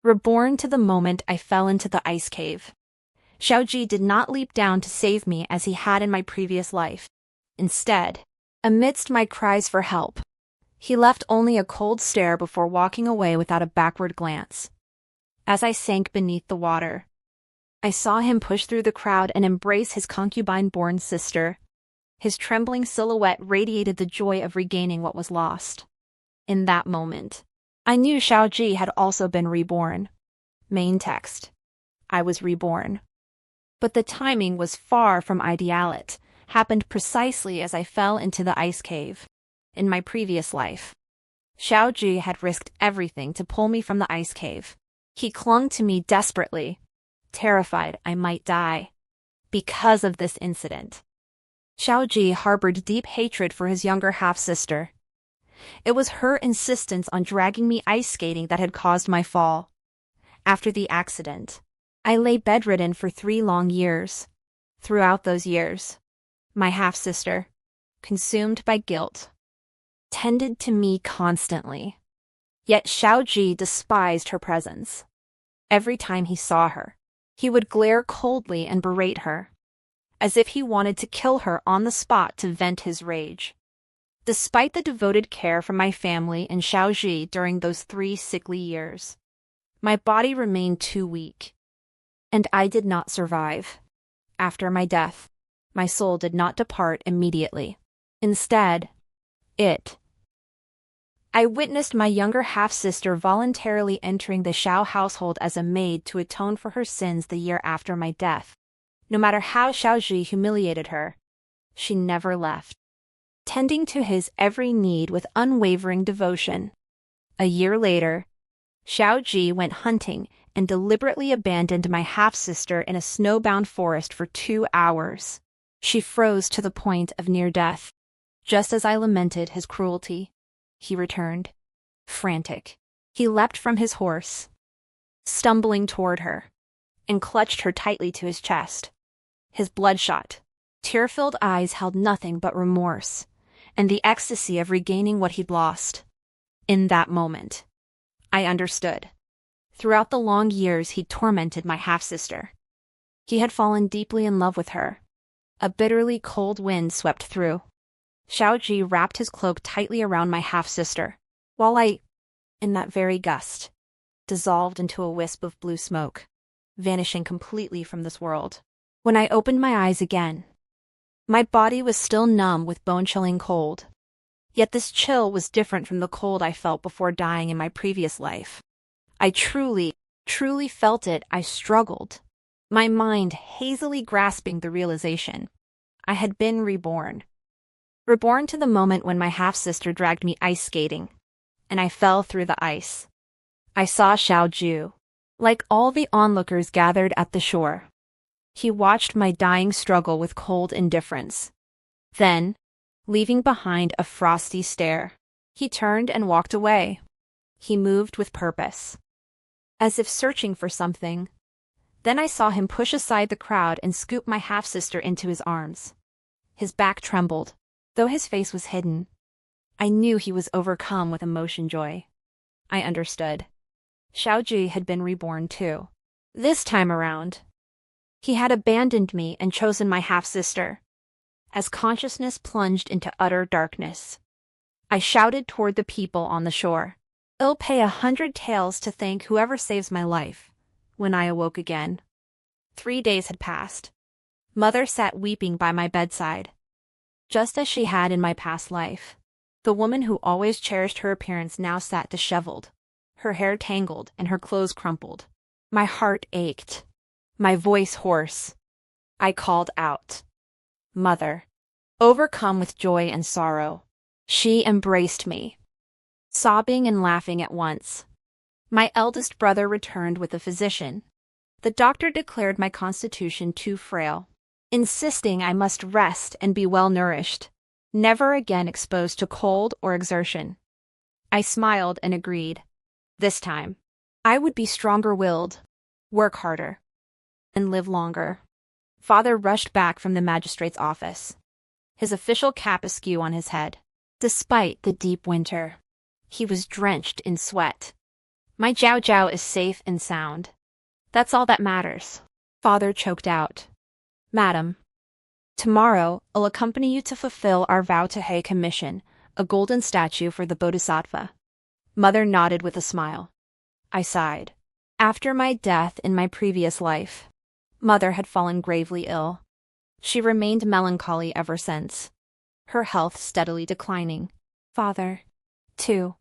Reborn to the moment I fell into the ice cave. Xiao Zhi did not leap down to save me as he had in my previous life. Instead, amidst my cries for help, he left only a cold stare before walking away without a backward glance. As I sank beneath the water, I saw him push through the crowd and embrace his concubine-born sister. His trembling silhouette radiated the joy of regaining what was lost. In that moment, I knew Xiao Zhi had also been reborn. Main text. I was reborn. But the timing was far from ideal. It happened precisely as I fell into the ice cave. In my previous life, Xiao Zhi had risked everything to pull me from the ice cave. He clung to me desperately, terrified I might die. Because of this incident, Xiao Zhi harbored deep hatred for his younger half-sister. It was her insistence on dragging me ice skating that had caused my fall. After the accident, I lay bedridden for 3 long years. Throughout those years, my half-sister, consumed by guilt, tended to me constantly. Yet Xiao Zhi despised her presence. Every time he saw her, he would glare coldly and berate her, as if he wanted to kill her on the spot to vent his rage. Despite the devoted care from my family and Xiao Zhi during those 3 sickly years, my body remained too weak, and I did not survive. After my death, my soul did not depart immediately. Instead, I witnessed my younger half-sister voluntarily entering the Xiao household as a maid to atone for her sins the year after my death. No matter how Xiao Zhi humiliated her, she never left, tending to his every need with unwavering devotion. A year later, Xiao Zhi went hunting and deliberately abandoned my half-sister in a snowbound forest for 2 hours. She froze to the point of near death. Just as I lamented his cruelty, he returned, frantic. He leapt from his horse, stumbling toward her, and clutched her tightly to his chest. His bloodshot, tear-filled eyes held nothing but remorse and the ecstasy of regaining what he'd lost. In that moment, I understood. Throughout the long years he'd tormented my half-sister, he had fallen deeply in love with her. A bitterly cold wind swept through. Xiao Zhi wrapped his cloak tightly around my half-sister, while I, in that very gust, dissolved into a wisp of blue smoke, vanishing completely from this world. When I opened my eyes again, my body was still numb with bone-chilling cold. Yet this chill was different from the cold I felt before dying in my previous life. I truly felt it. I struggled, my mind hazily grasping the realization I had been reborn. Reborn to the moment when my half-sister dragged me ice skating, and I fell through the ice. I saw Xiao Zhi, like all the onlookers gathered at the shore. He watched my dying struggle with cold indifference. Then, leaving behind a frosty stare, he turned and walked away. He moved with purpose, as if searching for something. Then I saw him push aside the crowd and scoop my half-sister into his arms. His back trembled, though his face was hidden. I knew he was overcome with emotion joy. I understood. Xiao Zhi had been reborn too. This time around, he had abandoned me and chosen my half-sister. As consciousness plunged into utter darkness, I shouted toward the people on the shore. I'll pay 100 taels to thank whoever saves my life. When I awoke again, 3 days had passed. Mother sat weeping by my bedside, just as she had in my past life. The woman who always cherished her appearance now sat disheveled, her hair tangled and her clothes crumpled. My heart ached, my voice hoarse. I called out, "Mother." Overcome with joy and sorrow, she embraced me, sobbing and laughing at once. My eldest brother returned with a physician. The doctor declared my constitution too frail, insisting I must rest and be well nourished, never again exposed to cold or exertion. I smiled and agreed. This time, I would be stronger-willed, work harder, and live longer. Father rushed back from the magistrate's office, his official cap askew on his head. Despite the deep winter, he was drenched in sweat. My Jiao Jiao is safe and sound. That's all that matters. Father choked out. Madam, tomorrow I'll accompany you to fulfill our vow to He commission, a golden statue for the Bodhisattva. Mother nodded with a smile. I sighed. After my death in my previous life, Mother had fallen gravely ill. She remained melancholy ever since, her health steadily declining. Father, too,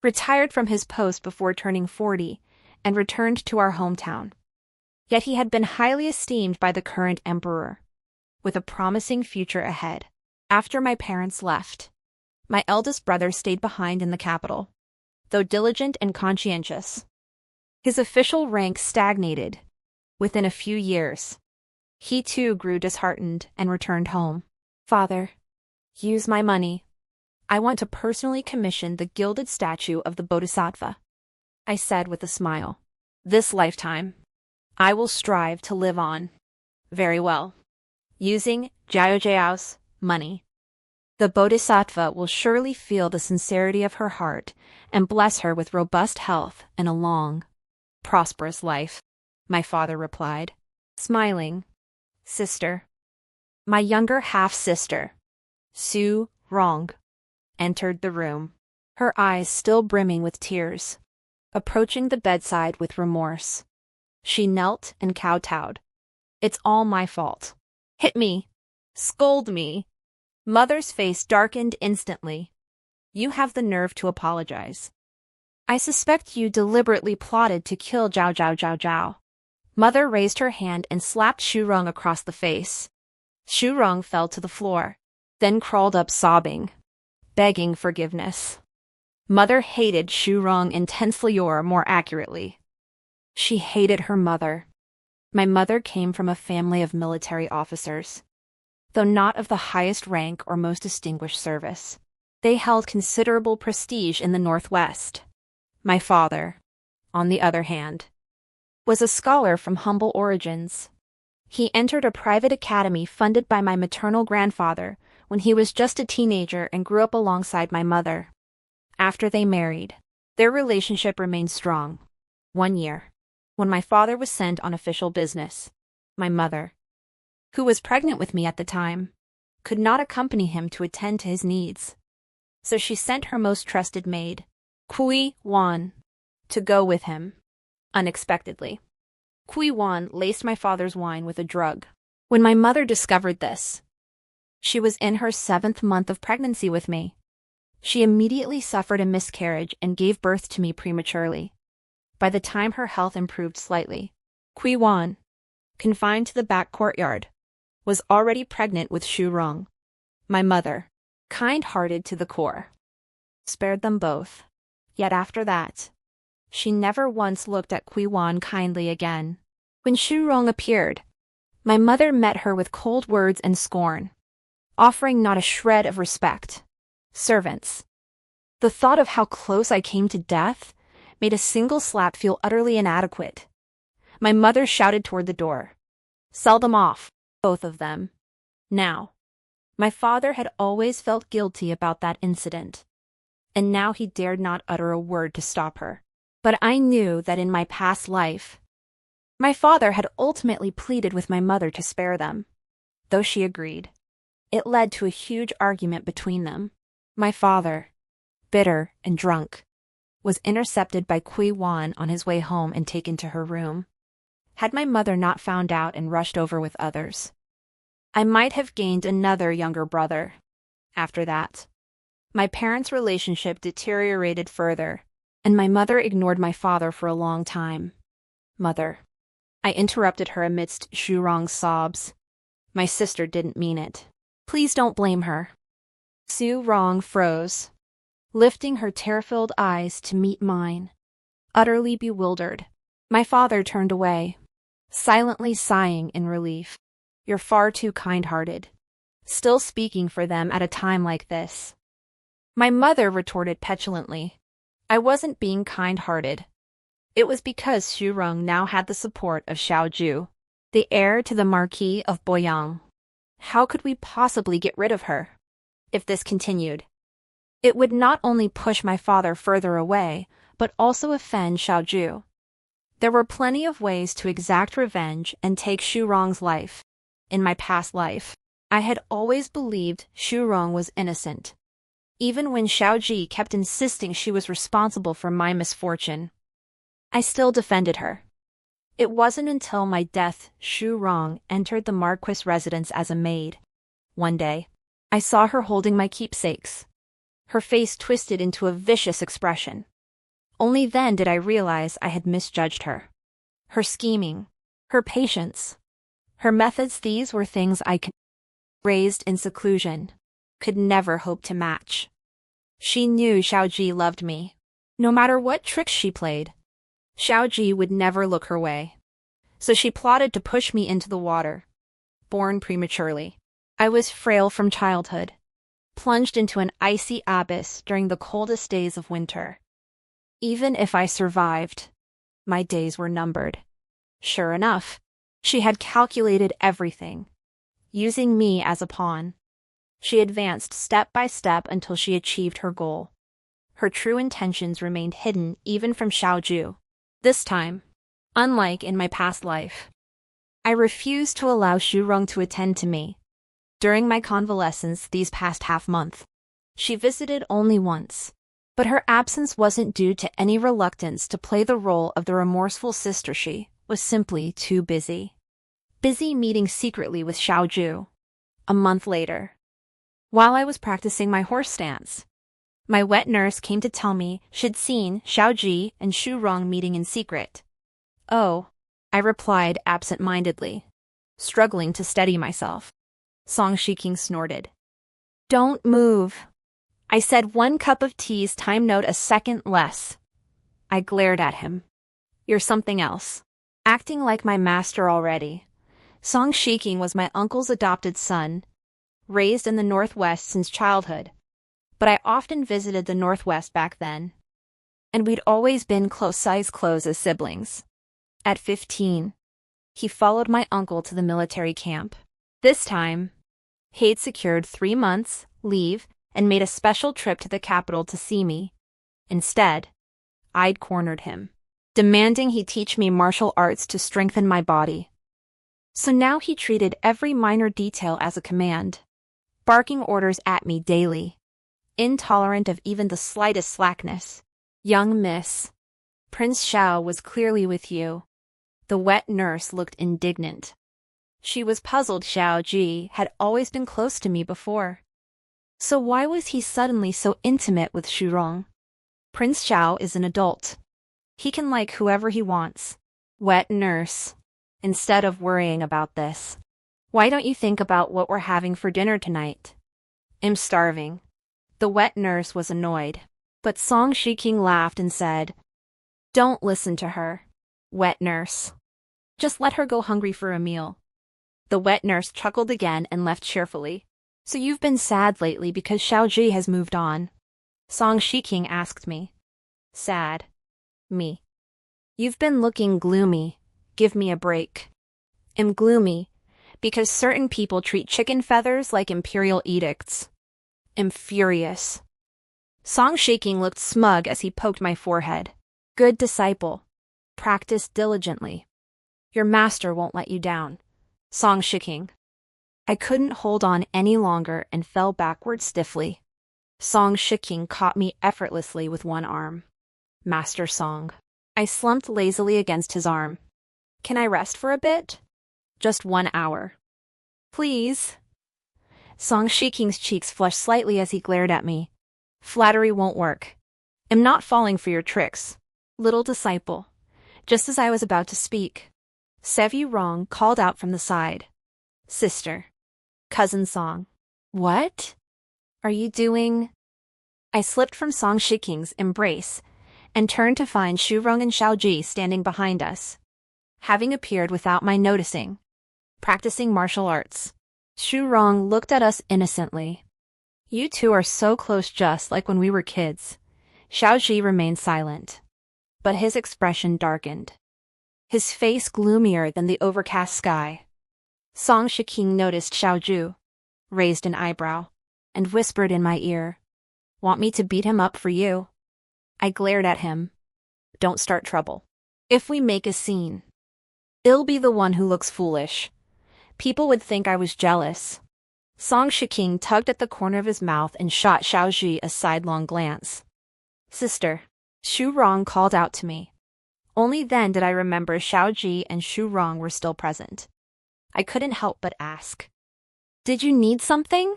retired from his post before turning 40 and returned to our hometown. Yet he had been highly esteemed by the current emperor, with a promising future ahead. After my parents left, my eldest brother stayed behind in the capital, though diligent and conscientious. His official rank stagnated. Within a few years, he too grew disheartened and returned home. Father, use my money. I want to personally commission the gilded statue of the Bodhisattva, I said with a smile. This lifetime, I will strive to live on. Very well. Using Jiao Jiao's money. The Bodhisattva will surely feel the sincerity of her heart and bless her with robust health and a long, prosperous life, my father replied, smiling. Sister. My younger half-sister, Su Rong, entered the room, her eyes still brimming with tears. Approaching the bedside with remorse, she knelt and kowtowed. It's all my fault. Hit me. Scold me. Mother's face darkened instantly. You have the nerve to apologize. I suspect you deliberately plotted to kill Jiao Jiao Jiao Jiao. Mother raised her hand and slapped Xu Rong across the face. Xu Rong fell to the floor, then crawled up sobbing, begging forgiveness. Mother hated Xu Rong intensely, or more accurately, she hated her mother. My mother came from a family of military officers. Though not of the highest rank or most distinguished service, they held considerable prestige in the Northwest. My father, on the other hand, was a scholar from humble origins. He entered a private academy funded by my maternal grandfather when he was just a teenager and grew up alongside my mother. After they married, their relationship remained strong. 1 year, when my father was sent on official business, my mother, who was pregnant with me at the time, could not accompany him to attend to his needs. So she sent her most trusted maid, Kui Wan, to go with him. Unexpectedly, Kui Wan laced my father's wine with a drug. When my mother discovered this, she was in her 7th month of pregnancy with me. She immediately suffered a miscarriage and gave birth to me prematurely. By the time her health improved slightly, Kui Wan, confined to the back courtyard, was already pregnant with Xu Rong. My mother, kind-hearted to the core, spared them both. Yet after that, she never once looked at Kui Wan kindly again. When Xu Rong appeared, my mother met her with cold words and scorn, offering not a shred of respect. Servants. The thought of how close I came to death made a single slap feel utterly inadequate. My mother shouted toward the door. Sell them off, both of them. Now. My father had always felt guilty about that incident, and now he dared not utter a word to stop her. But I knew that in my past life, my father had ultimately pleaded with my mother to spare them. Though she agreed, it led to a huge argument between them. My father, bitter and drunk, was intercepted by Kui Wan on his way home and taken to her room. Had my mother not found out and rushed over with others, I might have gained another younger brother. After that, my parents' relationship deteriorated further, and my mother ignored my father for a long time. Mother, I interrupted her amidst Xu Rong's sobs. My sister didn't mean it. Please don't blame her. Xu Rong froze, lifting her tear-filled eyes to meet mine, utterly bewildered. My father turned away, silently sighing in relief. You're far too kind-hearted, still speaking for them at a time like this. My mother retorted petulantly. I wasn't being kind-hearted. It was because Xu Rong now had the support of Xiao Zhi, the heir to the Marquis of Boyang. How could we possibly get rid of her? If this continued, it would not only push my father further away, but also offend Xiao Zhi. There were plenty of ways to exact revenge and take Xu Rong's life. In my past life, I had always believed Xu Rong was innocent, even when Xiao Zhi kept insisting she was responsible for my misfortune. I still defended her. It wasn't until my death Xu Rong entered the Marquis residence as a maid. One day, I saw her holding my keepsakes. Her face twisted into a vicious expression. Only then did I realize I had misjudged her. Her scheming, her patience, her methods, these were things I raised in seclusion, could never hope to match. She knew Xiao Zhi loved me. No matter what tricks she played, Xiao Zhi would never look her way. So she plotted to push me into the water. Born prematurely, I was frail from childhood, plunged into an icy abyss during the coldest days of winter. Even if I survived, my days were numbered. Sure enough, she had calculated everything, using me as a pawn. She advanced step by step until she achieved her goal. Her true intentions remained hidden even from Xiao Zhi. This time, unlike in my past life, I refused to allow Xu Rong to attend to me. During my convalescence these past half-month, she visited only once, but her absence wasn't due to any reluctance to play the role of the remorseful sister. She was simply too busy. Busy meeting secretly with Xiao Zhi. A month later, while I was practicing my horse stance, my wet nurse came to tell me she'd seen Xiao Zhi and Xu Rong meeting in secret. Oh, I replied absent-mindedly, struggling to steady myself. Song Shiking snorted. Don't move. I said 1 cup of tea's time note a second less. I glared at him. You're something else. Acting like my master already. Song Shiking was my uncle's adopted son, raised in the Northwest since childhood. But I often visited the Northwest back then. And we'd always been close as siblings. At 15, he followed my uncle to the military camp. This time, he'd secured 3 months' leave and made a special trip to the capital to see me. Instead, I'd cornered him, demanding he teach me martial arts to strengthen my body. So now he treated every minor detail as a command, barking orders at me daily, intolerant of even the slightest slackness. Young miss, Prince Xiao was clearly with you. The wet nurse looked indignant. She was puzzled. Xiao Zhi had always been close to me before. So why was he suddenly so intimate with Xu Rong? Prince Xiao is an adult. He can like whoever he wants. Wet nurse, instead of worrying about this, why don't you think about what we're having for dinner tonight? I'm starving. The wet nurse was annoyed, but Song Shiking laughed and said, Don't listen to her, wet nurse. Just let her go hungry for a meal. The wet nurse chuckled again and left cheerfully. So you've been sad lately because Xiao Zhi has moved on? Song Shiking asked me. Sad. Me. You've been looking gloomy. Give me a break. I'm gloomy because certain people treat chicken feathers like imperial edicts. I'm furious. Song Shiking looked smug as he poked my forehead. Good disciple. Practice diligently. Your master won't let you down. Song Shiking. I couldn't hold on any longer and fell backward stiffly. Song Shiking caught me effortlessly with one arm. Master Song. I slumped lazily against his arm. Can I rest for a bit? Just 1 hour. Please. Song Shiking's cheeks flushed slightly as he glared at me. Flattery won't work. I'm not falling for your tricks, little disciple. Just as I was about to speak, Sevi Rong called out from the side. Sister. Cousin Song. What are you doing? I slipped from Song Shiking's embrace and turned to find Xu Rong and Xiao Zhi standing behind us, having appeared without my noticing, practicing martial arts. Xu Rong looked at us innocently. You two are so close, just like when we were kids. Xiao Zhi remained silent, but his expression darkened, his face gloomier than the overcast sky. Song Shiking noticed Xiao Zhi, raised an eyebrow, and whispered in my ear, Want me to beat him up for you? I glared at him, don't start trouble. If we make a scene, I'll be the one who looks foolish. People would think I was jealous. Song Shiking tugged at the corner of his mouth and shot Xiao Zhi a sidelong glance. Sister, Shu Rong called out to me. Only then did I remember Xiao Zhi and Shu Rong were still present. I couldn't help but ask. Did you need something?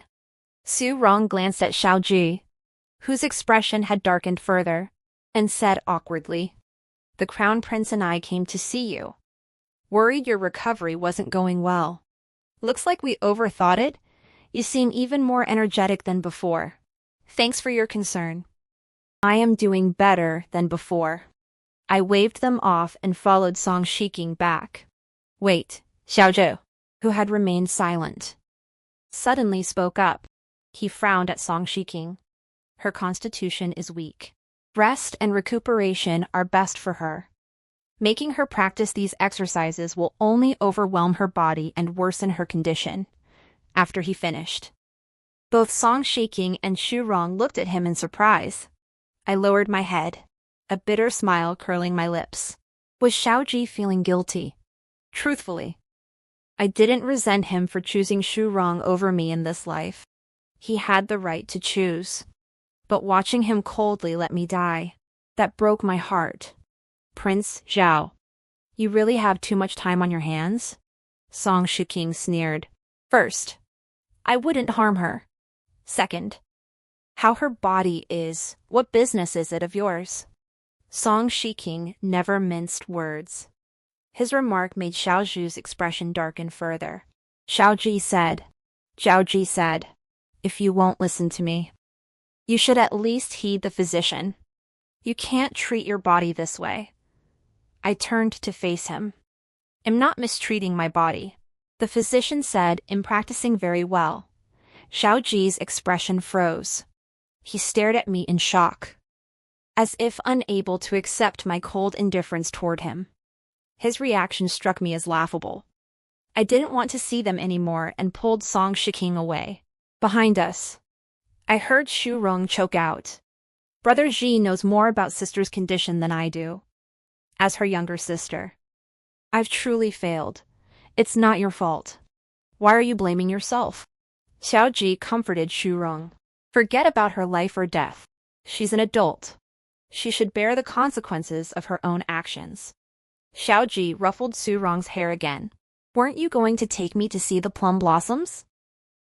Shu Rong glanced at Xiao Zhi, whose expression had darkened further, and said awkwardly, The Crown Prince and I came to see you. Worried your recovery wasn't going well. Looks like we overthought it. You seem even more energetic than before. Thanks for your concern. I am doing better than before. I waved them off and followed Song Shiking back. Wait, Xiao Zhi, who had remained silent, suddenly spoke up. He frowned at Song Shiking. Her constitution is weak. Rest and recuperation are best for her. Making her practice these exercises will only overwhelm her body and worsen her condition. After he finished, both Song Shiking and Shu Rong looked at him in surprise. I lowered my head, a bitter smile curling my lips. Was Xiao Zhi feeling guilty? Truthfully, I didn't resent him for choosing Shu Rong over me in this life. He had the right to choose. But watching him coldly let me die, that broke my heart. Prince Zhao, you really have too much time on your hands? Song Shiking sneered. First, I wouldn't harm her. Second, how her body is, what business is it of yours? Song Shiking never minced words. His remark made Xiao Zhi's expression darken further. Xiao Zhi said, if you won't listen to me, you should at least heed the physician. You can't treat your body this way. I turned to face him. I'm not mistreating my body. The physician said, I'm practicing very well. Xiao Zhi's expression froze. He stared at me in shock, as if unable to accept my cold indifference toward him. His reaction struck me as laughable. I didn't want to see them anymore and pulled Song Shiking away. Behind us, I heard Shu Rong choke out. Brother Zhi knows more about sister's condition than I do. As her younger sister, I've truly failed. It's not your fault. Why are you blaming yourself? Xiao Zhi comforted Shu Rong. Forget about her life or death. She's an adult. She should bear the consequences of her own actions. Xiao Zhi ruffled Shu Rong's hair again. Weren't you going to take me to see the plum blossoms?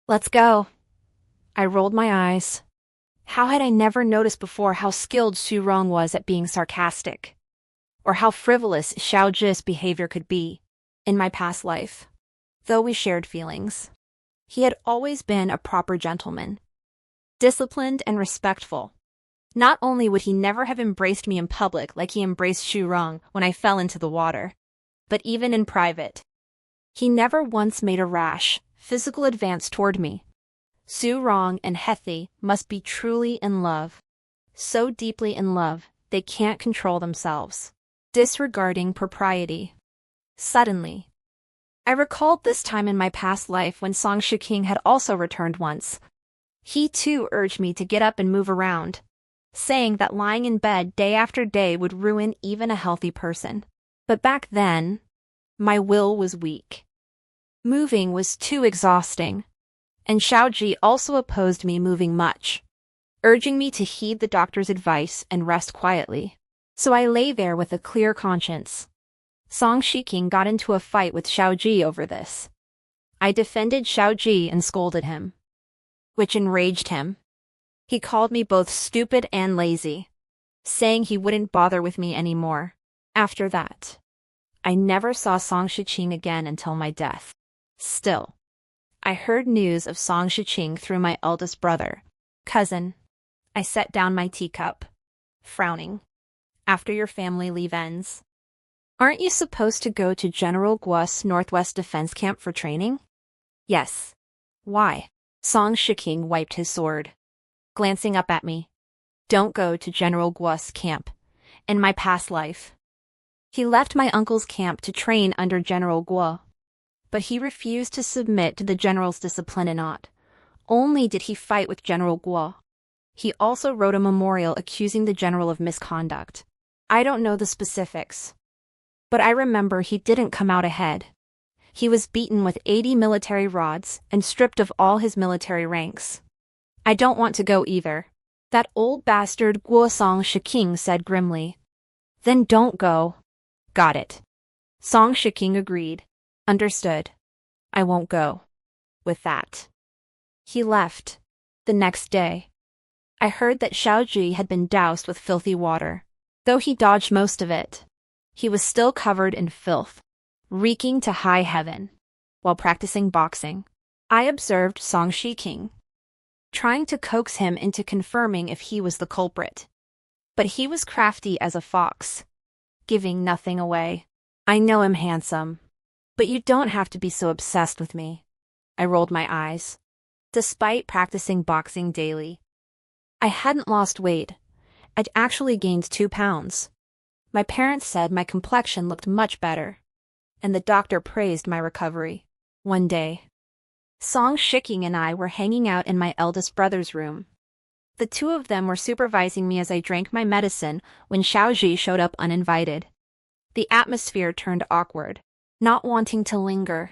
Let's go. I rolled my eyes. How had I never noticed before how skilled Shu Rong was at being sarcastic? Or how frivolous Xiao Zhi's behavior could be in my past life. Though we shared feelings, he had always been a proper gentleman, disciplined and respectful. Not only would he never have embraced me in public like he embraced Shu Rong when I fell into the water, but even in private, he never once made a rash, physical advance toward me. Shu Rong and Hethi must be truly in love, so deeply in love they can't control themselves, disregarding propriety. Suddenly, I recalled this time in my past life when Song Shiking had also returned once. He too urged me to get up and move around, saying that lying in bed day after day would ruin even a healthy person. But back then, my will was weak. Moving was too exhausting, and Xiao Zhi also opposed me moving much, urging me to heed the doctor's advice and rest quietly. So I lay there with a clear conscience. Song Shiking got into a fight with Xiao Zhi over this. I defended Xiao Zhi and scolded him, which enraged him. He called me both stupid and lazy, saying he wouldn't bother with me anymore. After that, I never saw Song Shiking again until my death. Still, I heard news of Song Shiking through my eldest brother, cousin. I set down my teacup, frowning. After your family leave ends, aren't you supposed to go to General Guo's Northwest Defense Camp for training? Yes. Why? Song Shiking wiped his sword, glancing up at me. Don't go to General Guo's camp. In my past life, he left my uncle's camp to train under General Guo, but he refused to submit to the general's discipline and not only did he fight with General Guo, he also wrote a memorial accusing the general of misconduct. I don't know the specifics, but I remember he didn't come out ahead. He was beaten with 80 military rods and stripped of all his military ranks. I don't want to go either. That old bastard Guo Song Shiking said grimly. Then don't go. Got it. Song Shiking agreed. Understood. I won't go. With that, he left. The next day, I heard that Xiao Zhi had been doused with filthy water. Though he dodged most of it, he was still covered in filth, reeking to high heaven. While practicing boxing, I observed Song Shiking, trying to coax him into confirming if he was the culprit. But he was crafty as a fox, giving nothing away. I know I'm handsome, but you don't have to be so obsessed with me. I rolled my eyes. Despite practicing boxing daily, I hadn't lost weight. I'd actually gained 2 pounds. My parents said my complexion looked much better, and the doctor praised my recovery. One day, Song Shiking and I were hanging out in my eldest brother's room. The two of them were supervising me as I drank my medicine when Xiao Zhi showed up uninvited. The atmosphere turned awkward, not wanting to linger.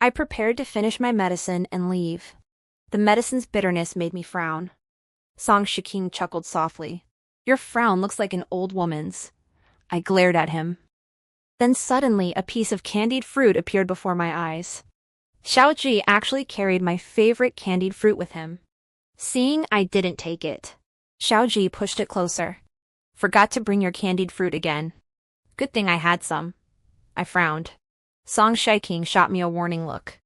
I prepared to finish my medicine and leave. The medicine's bitterness made me frown. Song Shiking chuckled softly. Your frown looks like an old woman's. I glared at him. Then suddenly a piece of candied fruit appeared before my eyes. Xiao Zhi actually carried my favorite candied fruit with him. Seeing I didn't take it, Xiao Zhi pushed it closer. Forgot to bring your candied fruit again. Good thing I had some. I frowned. Song Shiking shot me a warning look,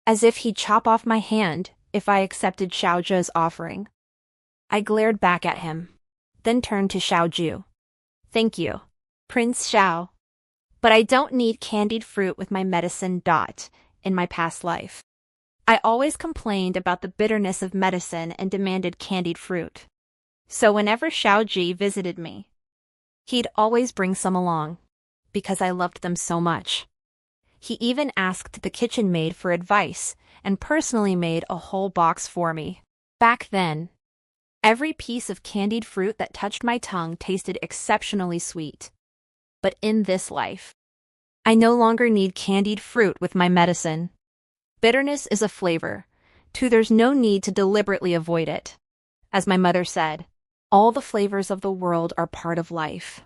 as if he'd chop off my hand if I accepted Xiao Zhi's offering. I glared back at him, then turned to Xiao Zhi. Thank you, Prince Xiao. But I don't need candied fruit with my medicine. In my past life, I always complained about the bitterness of medicine and demanded candied fruit. So whenever Xiao Zhi visited me, he'd always bring some along, because I loved them so much. He even asked the kitchen maid for advice and personally made a whole box for me. Back then, every piece of candied fruit that touched my tongue tasted exceptionally sweet. But in this life, I no longer need candied fruit with my medicine. Bitterness is a flavor, too. There's no need to deliberately avoid it. As my mother said, all the flavors of the world are part of life.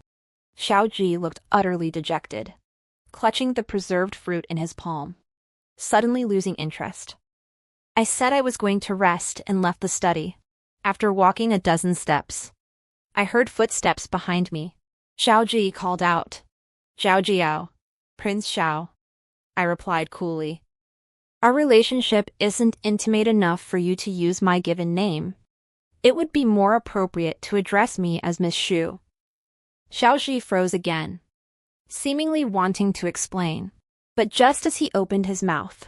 Xiao Zhi looked utterly dejected, clutching the preserved fruit in his palm, suddenly losing interest. I said I was going to rest and left the study. After walking a dozen steps, I heard footsteps behind me. Xiao Zhi called out, Zhao Jiao, Prince Xiao. I replied coolly. Our relationship isn't intimate enough for you to use my given name. It would be more appropriate to address me as Miss Xu. Xiao Zhi froze again, seemingly wanting to explain. But just as he opened his mouth,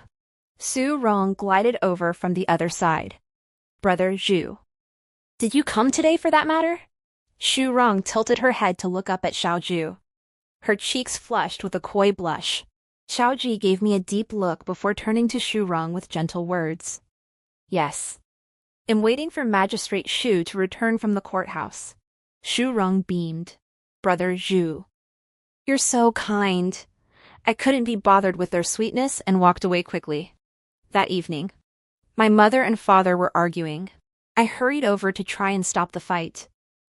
Su Rong glided over from the other side. Brother Zhu. Did you come today for that matter? Xu Rong tilted her head to look up at Xiao Zhi. Her cheeks flushed with a coy blush. Xiao Zhi gave me a deep look before turning to Xu Rong with gentle words. Yes. I'm waiting for Magistrate Xu to return from the courthouse. Xu Rong beamed. Brother Zhu. You're so kind. I couldn't be bothered with their sweetness and walked away quickly. That evening, my mother and father were arguing. I hurried over to try and stop the fight.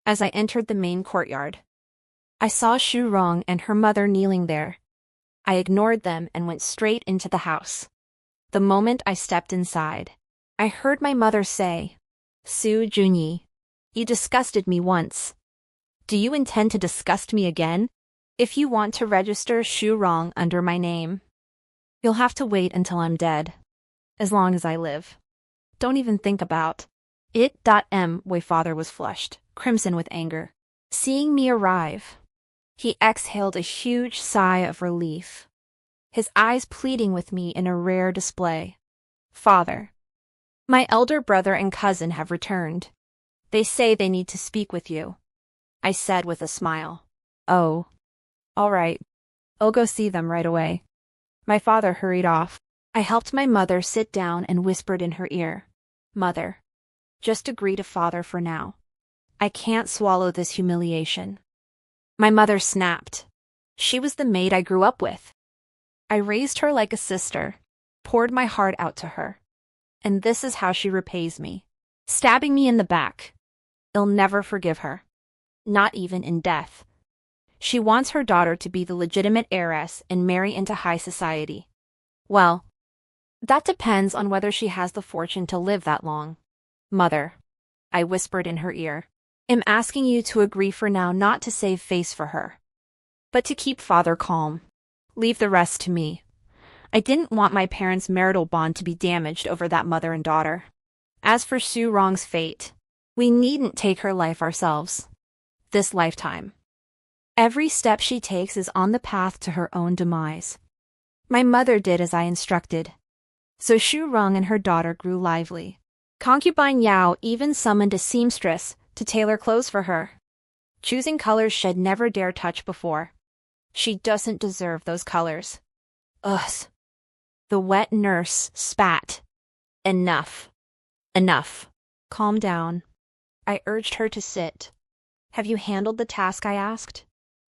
As I entered the main courtyard, I saw Xu Rong and her mother kneeling there. I ignored them and went straight into the house. The moment I stepped inside, I heard my mother say, Su Junyi, you disgusted me once. Do you intend to disgust me again? If you want to register Xu Rong under my name, you'll have to wait until I'm dead. As long as I live. Don't even think about it. My father was flushed, crimson with anger. Seeing me arrive, he exhaled a huge sigh of relief, his eyes pleading with me in a rare display. Father, my elder brother and cousin have returned. They say they need to speak with you, I said with a smile. Oh, all right. I'll go see them right away. My father hurried off. I helped my mother sit down and whispered in her ear. Mother, just agree to father for now. I can't swallow this humiliation. My mother snapped. She was the maid I grew up with. I raised her like a sister, poured my heart out to her. And this is how she repays me. Stabbing me in the back. I'll never forgive her. Not even in death. She wants her daughter to be the legitimate heiress and marry into high society. Well, that depends on whether she has the fortune to live that long. Mother, I whispered in her ear, am asking you to agree for now not to save face for her, but to keep father calm. Leave the rest to me. I didn't want my parents' marital bond to be damaged over that mother and daughter. As for Xu Rong's fate, we needn't take her life ourselves. This lifetime. Every step she takes is on the path to her own demise. My mother did as I instructed. So Xu Rong and her daughter grew lively. Concubine Yao even summoned a seamstress to tailor clothes for her, choosing colors she'd never dared touch before. She doesn't deserve those colors. Ugh. The wet nurse spat. Enough. Enough. Calm down. I urged her to sit. Have you handled the task I asked?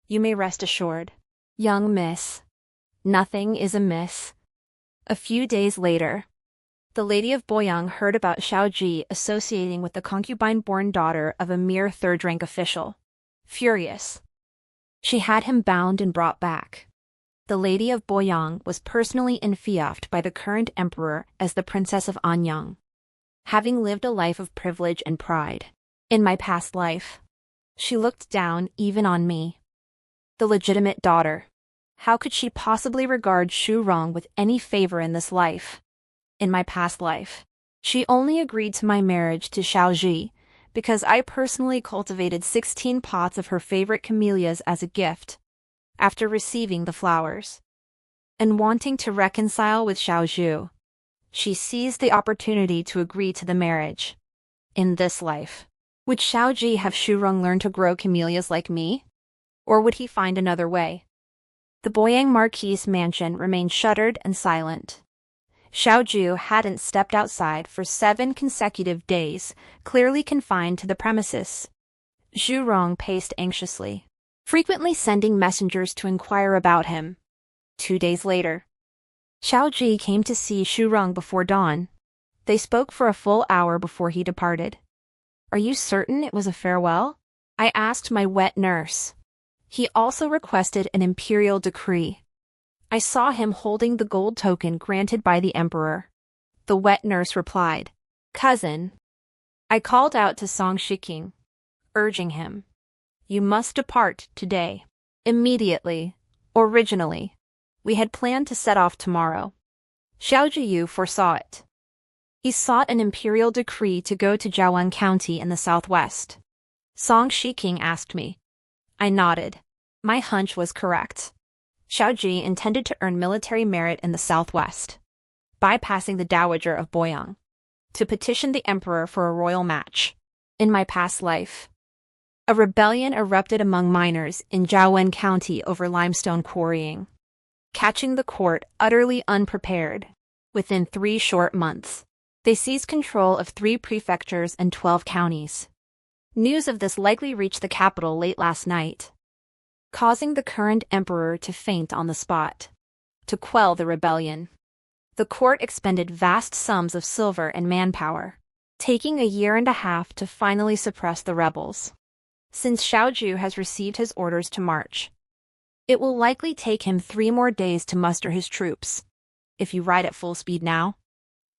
You may rest assured. Young miss. Nothing is amiss. A few days later, the lady of Boyang heard about Xiao Zhi associating with the concubine-born daughter of a mere third-rank official. Furious, she had him bound and brought back. The lady of Boyang was personally enfiaffed by the current emperor as the Princess of Anyang, having lived a life of privilege and pride. In my past life, she looked down even on me. The legitimate daughter. How could she possibly regard Xu Rong with any favor in this life? In my past life, she only agreed to my marriage to Xiao Zhi because I personally cultivated 16 pots of her favorite camellias as a gift, after receiving the flowers. And wanting to reconcile with Xiao Zhi, she seized the opportunity to agree to the marriage. In this life, would Xiao Zhi have Xu Rong learn to grow camellias like me? Or would he find another way? The Boyang Marquis' mansion remained shuttered and silent. Xiao Zhi hadn't stepped outside for 7 consecutive days, clearly confined to the premises. Xu Rong paced anxiously, frequently sending messengers to inquire about him. 2 days later, Xiao Zhi came to see Xu Rong before dawn. They spoke for a full hour before he departed. Are you certain it was a farewell? I asked my wet nurse. He also requested an imperial decree. I saw him holding the gold token granted by the emperor. The wet nurse replied, Cousin. I called out to Song Shiking, urging him, You must depart today. Immediately. Originally, we had planned to set off tomorrow. Xiao Zhi foresaw it. He sought an imperial decree to go to Jiawan County in the southwest. Song Shiking asked me. I nodded. My hunch was correct. Xiao Zhi intended to earn military merit in the southwest, bypassing the Dowager of Boyang, to petition the emperor for a royal match. In my past life, a rebellion erupted among miners in Jiawan County over limestone quarrying, catching the court utterly unprepared. Within 3 short months, they seized control of 3 prefectures and 12 counties. News of this likely reached the capital late last night, causing the current emperor to faint on the spot. To quell the rebellion, the court expended vast sums of silver and manpower, taking a year and a half to finally suppress the rebels. Since Xiao Zhi has received his orders to march, it will likely take him 3 more days to muster his troops. If you ride at full speed now,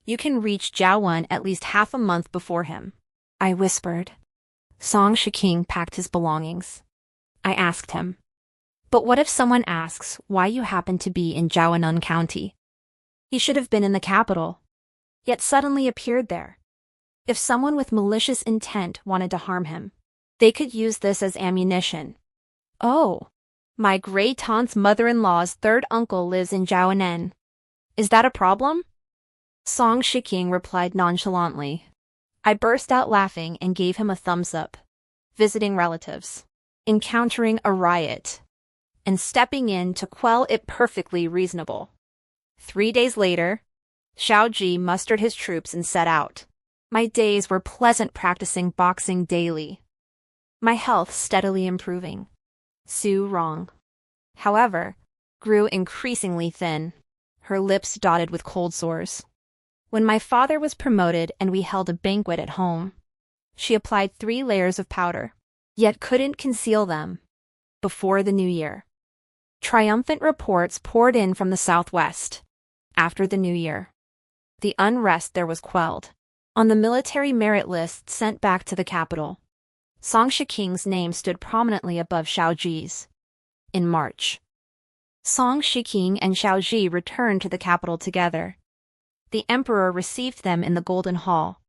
you can reach Jiawan at least half a month before him. I whispered. Song Shiking packed his belongings. I asked him, But what if someone asks why you happen to be in Jiawanan County? He should have been in the capital, yet suddenly appeared there. If someone with malicious intent wanted to harm him, they could use this as ammunition. Oh, my great-aunt's mother-in-law's third uncle lives in Jiawanan. Is that a problem? Song Shiking replied nonchalantly. I burst out laughing and gave him a thumbs up. Visiting relatives, encountering a riot, and stepping in to quell it perfectly reasonable. 3 days later, Xiao Zhi mustered his troops and set out. My days were pleasant practicing boxing daily. My health steadily improving. Su Rong, however, grew increasingly thin, her lips dotted with cold sores. When my father was promoted and we held a banquet at home, she applied 3 layers of powder, yet couldn't conceal them. Before the new year, triumphant reports poured in from the southwest. After the new year, the unrest there was quelled. On the military merit list sent back to the capital, Song Shiking's name stood prominently above Xiao Zhi's. In March, Song Shiking and Xiao Zhi returned to the capital together. The emperor received them in the Golden Hall,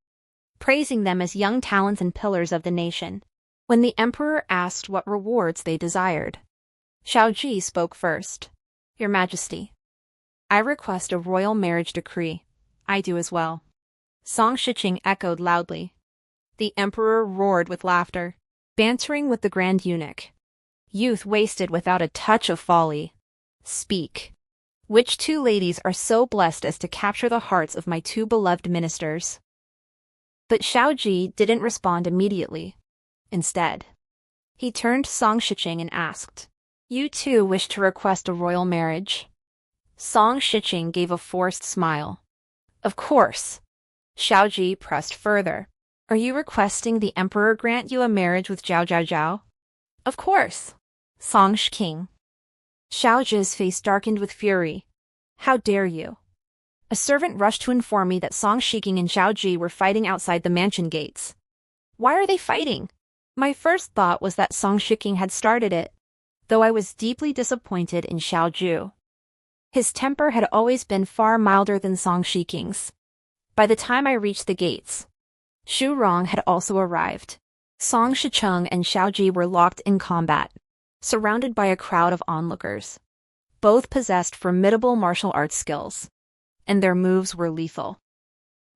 praising them as young talents and pillars of the nation. When the emperor asked what rewards they desired, Xiao Zhi spoke first. Your Majesty, I request a royal marriage decree. I do as well. Song Shiching echoed loudly. The emperor roared with laughter, bantering with the grand eunuch. Youth wasted without a touch of folly. Speak. Which 2 ladies are so blessed as to capture the hearts of my 2 beloved ministers? But Xiao Zhi didn't respond immediately. Instead, he turned to Song Shiching and asked, You too wish to request a royal marriage? Song Shiching gave a forced smile. Of course. Xiao Zhi pressed further. Are you requesting the emperor grant you a marriage with Zhao Zhao Zhao? Of course. Song Shiking. Xiao Zhi's face darkened with fury. How dare you? A servant rushed to inform me that Song Shiking and Xiao Zhi were fighting outside the mansion gates. Why are they fighting? My first thought was that Song Shiking had started it, though I was deeply disappointed in Xiao Zhi. His temper had always been far milder than Song Shiking's. By the time I reached the gates, Xu Rong had also arrived. Song Shicheng and Xiao Zhi were locked in combat, surrounded by a crowd of onlookers. Both possessed formidable martial arts skills, and their moves were lethal,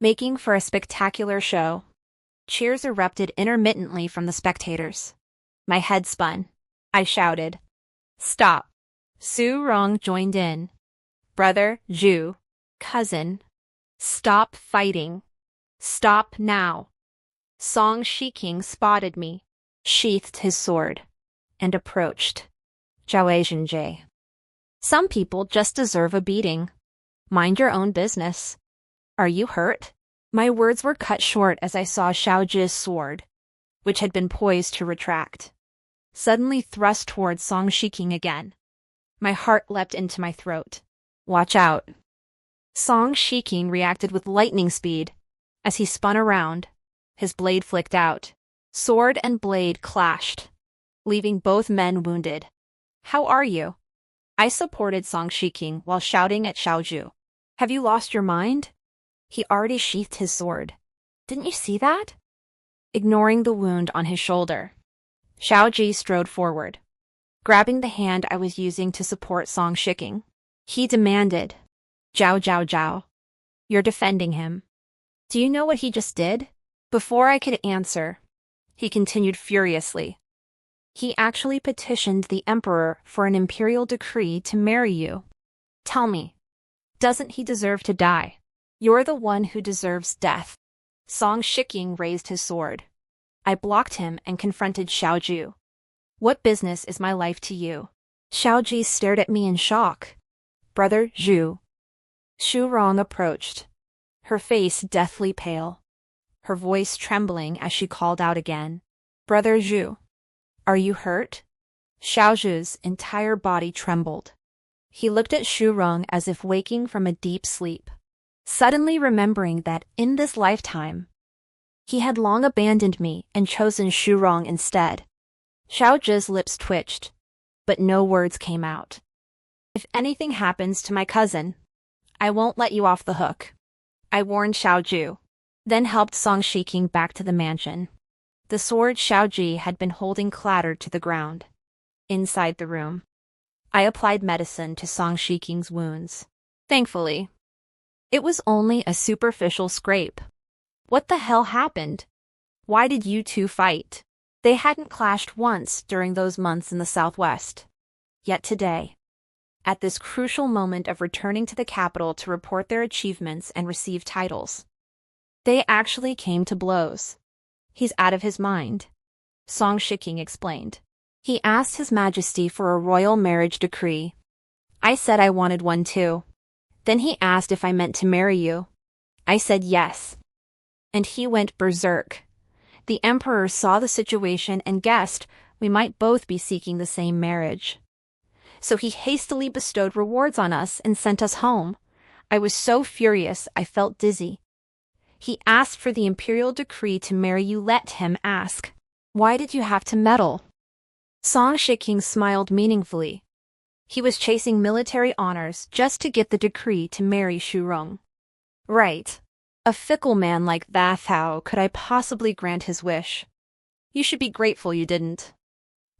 making for a spectacular show. Cheers erupted intermittently from the spectators. My head spun. I shouted, Stop! Su Rong joined in. Brother, Zhu, cousin, stop fighting. Stop now. Song Shiking spotted me, sheathed his sword, and approached. Zhao Zhenjie. Some people just deserve a beating. Mind your own business. Are you hurt? My words were cut short as I saw Xiao Zhi's sword, which had been poised to retract, suddenly thrust towards Song Shiking again. My heart leapt into my throat. Watch out. Song Shiking reacted with lightning speed. As he spun around, his blade flicked out. Sword and blade clashed, leaving both men wounded. How are you? I supported Song Shiking while shouting at Xiao Zhi. Have you lost your mind? He already sheathed his sword. Didn't you see that? Ignoring the wound on his shoulder, Xiao Zhi strode forward, grabbing the hand I was using to support Song Shiking. He demanded, Zhao Zhao Zhao. You're defending him. Do you know what he just did? Before I could answer, he continued furiously. He actually petitioned the emperor for an imperial decree to marry you. Tell me, doesn't he deserve to die? You're the one who deserves death. Song Shiking raised his sword. I blocked him and confronted Xiao Zhi. What business is my life to you? Xiao Zhi stared at me in shock. Brother Zhu. Xu Rong approached, her face deathly pale, her voice trembling as she called out again. Brother Zhu, are you hurt? Xiao Zhi's entire body trembled. He looked at Xu Rong as if waking from a deep sleep, suddenly remembering that in this lifetime, he had long abandoned me and chosen Xu Rong instead. Xiao Zhi's lips twitched, but no words came out. If anything happens to my cousin, I won't let you off the hook, I warned Xiao Zhi, then helped Song Shiking back to the mansion. The sword Xiao Zhi had been holding clattered to the ground. Inside the room, I applied medicine to Song Shiking's wounds. Thankfully, it was only a superficial scrape. What the hell happened? Why did you two fight? They hadn't clashed once during those months in the southwest. Yet today, at this crucial moment of returning to the capital to report their achievements and receive titles, they actually came to blows. He's out of his mind, Song Shiking explained. He asked His Majesty for a royal marriage decree. I said I wanted one too. Then he asked if I meant to marry you. I said yes. And he went berserk. The emperor saw the situation and guessed we might both be seeking the same marriage. So he hastily bestowed rewards on us and sent us home. I was so furious I felt dizzy. He asked for the imperial decree to marry you. Let him ask. Why did you have to meddle? Song Shiking smiled meaningfully. He was chasing military honors just to get the decree to marry Xu. Right. A fickle man like that, how could I possibly grant his wish? You should be grateful you didn't.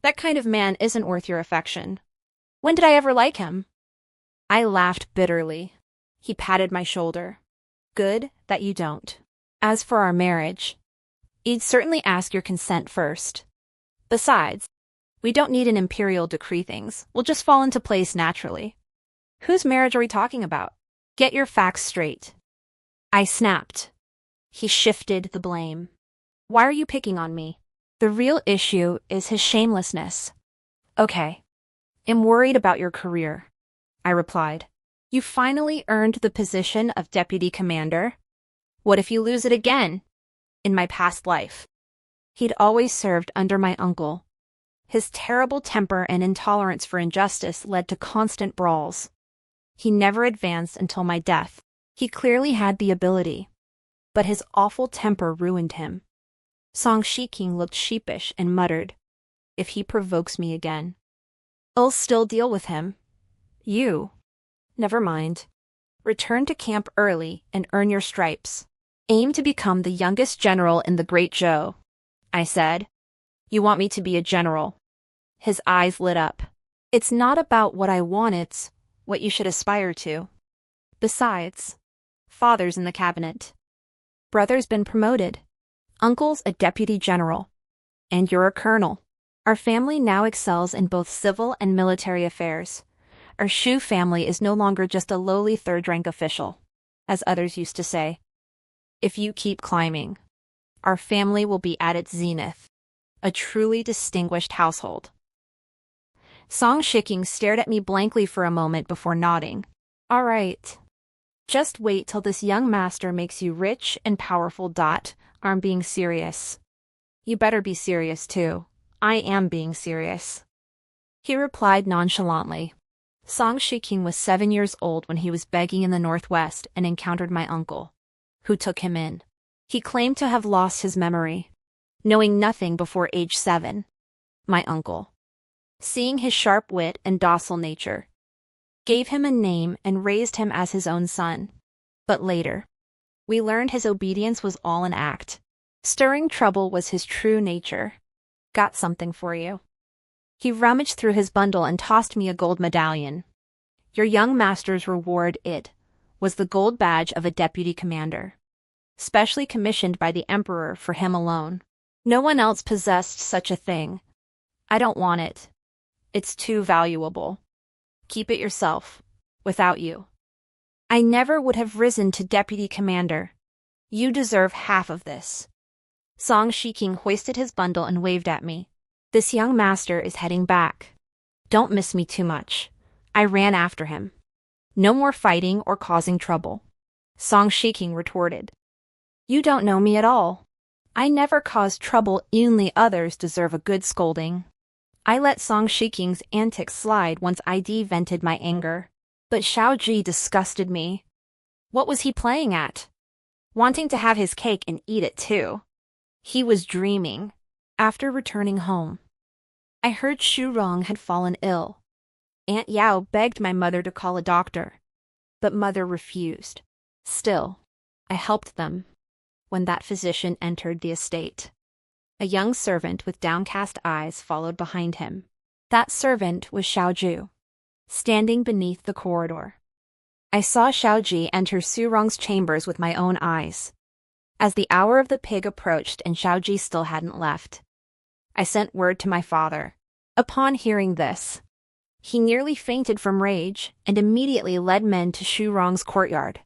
That kind of man isn't worth your affection. When did I ever like him? I laughed bitterly. He patted my shoulder. Good that you don't. As for our marriage, you'd certainly ask your consent first. Besides, we don't need an imperial decree. Things will just fall into place naturally. Whose marriage are we talking about? Get your facts straight. I snapped. He shifted the blame. Why are you picking on me? The real issue is his shamelessness. Okay. I'm worried about your career, I replied. You finally earned the position of deputy commander. What if you lose it again? In my past life, he'd always served under my uncle. His terrible temper and intolerance for injustice led to constant brawls. He never advanced until my death. He clearly had the ability, but his awful temper ruined him. Song Shiking looked sheepish and muttered, if he provokes me again, I'll still deal with him. You. Never mind. Return to camp early and earn your stripes. Aim to become the youngest general in the Great Zhou. I said. You want me to be a general? His eyes lit up. It's not about what I want, it's what you should aspire to. Besides, father's in the cabinet. Brother's been promoted. Uncle's a deputy general. And you're a colonel. Our family now excels in both civil and military affairs. Our Xu family is no longer just a lowly third-rank official, as others used to say. If you keep climbing, our family will be at its zenith, a truly distinguished household. Song Shiking stared at me blankly for a moment before nodding. All right. Just wait till this young master makes you rich and powerful. I'm being serious. You better be serious too. I am being serious. He replied nonchalantly. Song Shiking was 7 years old when he was begging in the northwest and encountered my uncle, who took him in. He claimed to have lost his memory, knowing nothing before age 7. My uncle, seeing his sharp wit and docile nature, gave him a name and raised him as his own son. But later, we learned his obedience was all an act. Stirring trouble was his true nature. Got something for you. He rummaged through his bundle and tossed me a gold medallion. Your young master's reward, it was the gold badge of a deputy commander, specially commissioned by the emperor for him alone. No one else possessed such a thing. I don't want it. It's too valuable. Keep it yourself, without you. I never would have risen to deputy commander. You deserve half of this. Song Shiking hoisted his bundle and waved at me. This young master is heading back. Don't miss me too much. I ran after him. No more fighting or causing trouble. Song Shiking retorted. You don't know me at all. I never caused trouble, only others deserve a good scolding. I let Song Shiking's antics slide once I vented my anger. But Xiao Zhi disgusted me. What was he playing at? Wanting to have his cake and eat it too. He was dreaming. After returning home, I heard Xu had fallen ill. Aunt Yao begged my mother to call a doctor, but mother refused. Still, I helped them when that physician entered the estate. A young servant with downcast eyes followed behind him. That servant was Xiao Zhi, standing beneath the corridor. I saw Xiao Zhi enter Xu chambers with my own eyes. As the hour of the pig approached and Xiao Zhi still hadn't left, I sent word to my father. Upon hearing this, he nearly fainted from rage and immediately led men to Xu courtyard.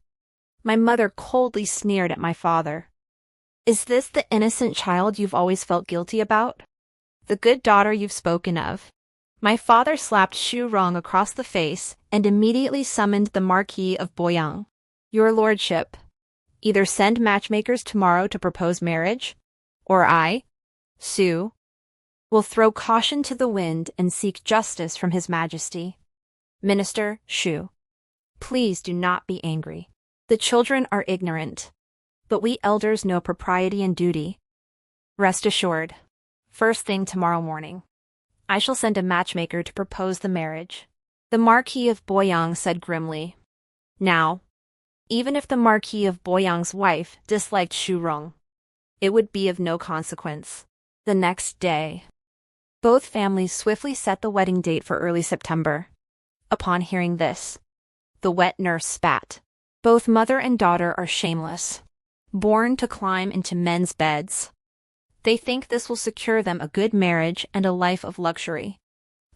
My mother coldly sneered at my father. Is this the innocent child you've always felt guilty about? The good daughter you've spoken of. My father slapped Xu Rong across the face and immediately summoned the Marquis of Boyang. Your lordship, either send matchmakers tomorrow to propose marriage, or I, Su, will throw caution to the wind and seek justice from His Majesty. Minister Xu, please do not be angry. The children are ignorant, but we elders know propriety and duty. Rest assured, first thing tomorrow morning, I shall send a matchmaker to propose the marriage. The Marquis of Boyang said grimly. Now, even if the Marquis of Boyang's wife disliked Xu Rong, it would be of no consequence. The next day, both families swiftly set the wedding date for early September. Upon hearing this, the wet nurse spat. Both mother and daughter are shameless, born to climb into men's beds. They think this will secure them a good marriage and a life of luxury.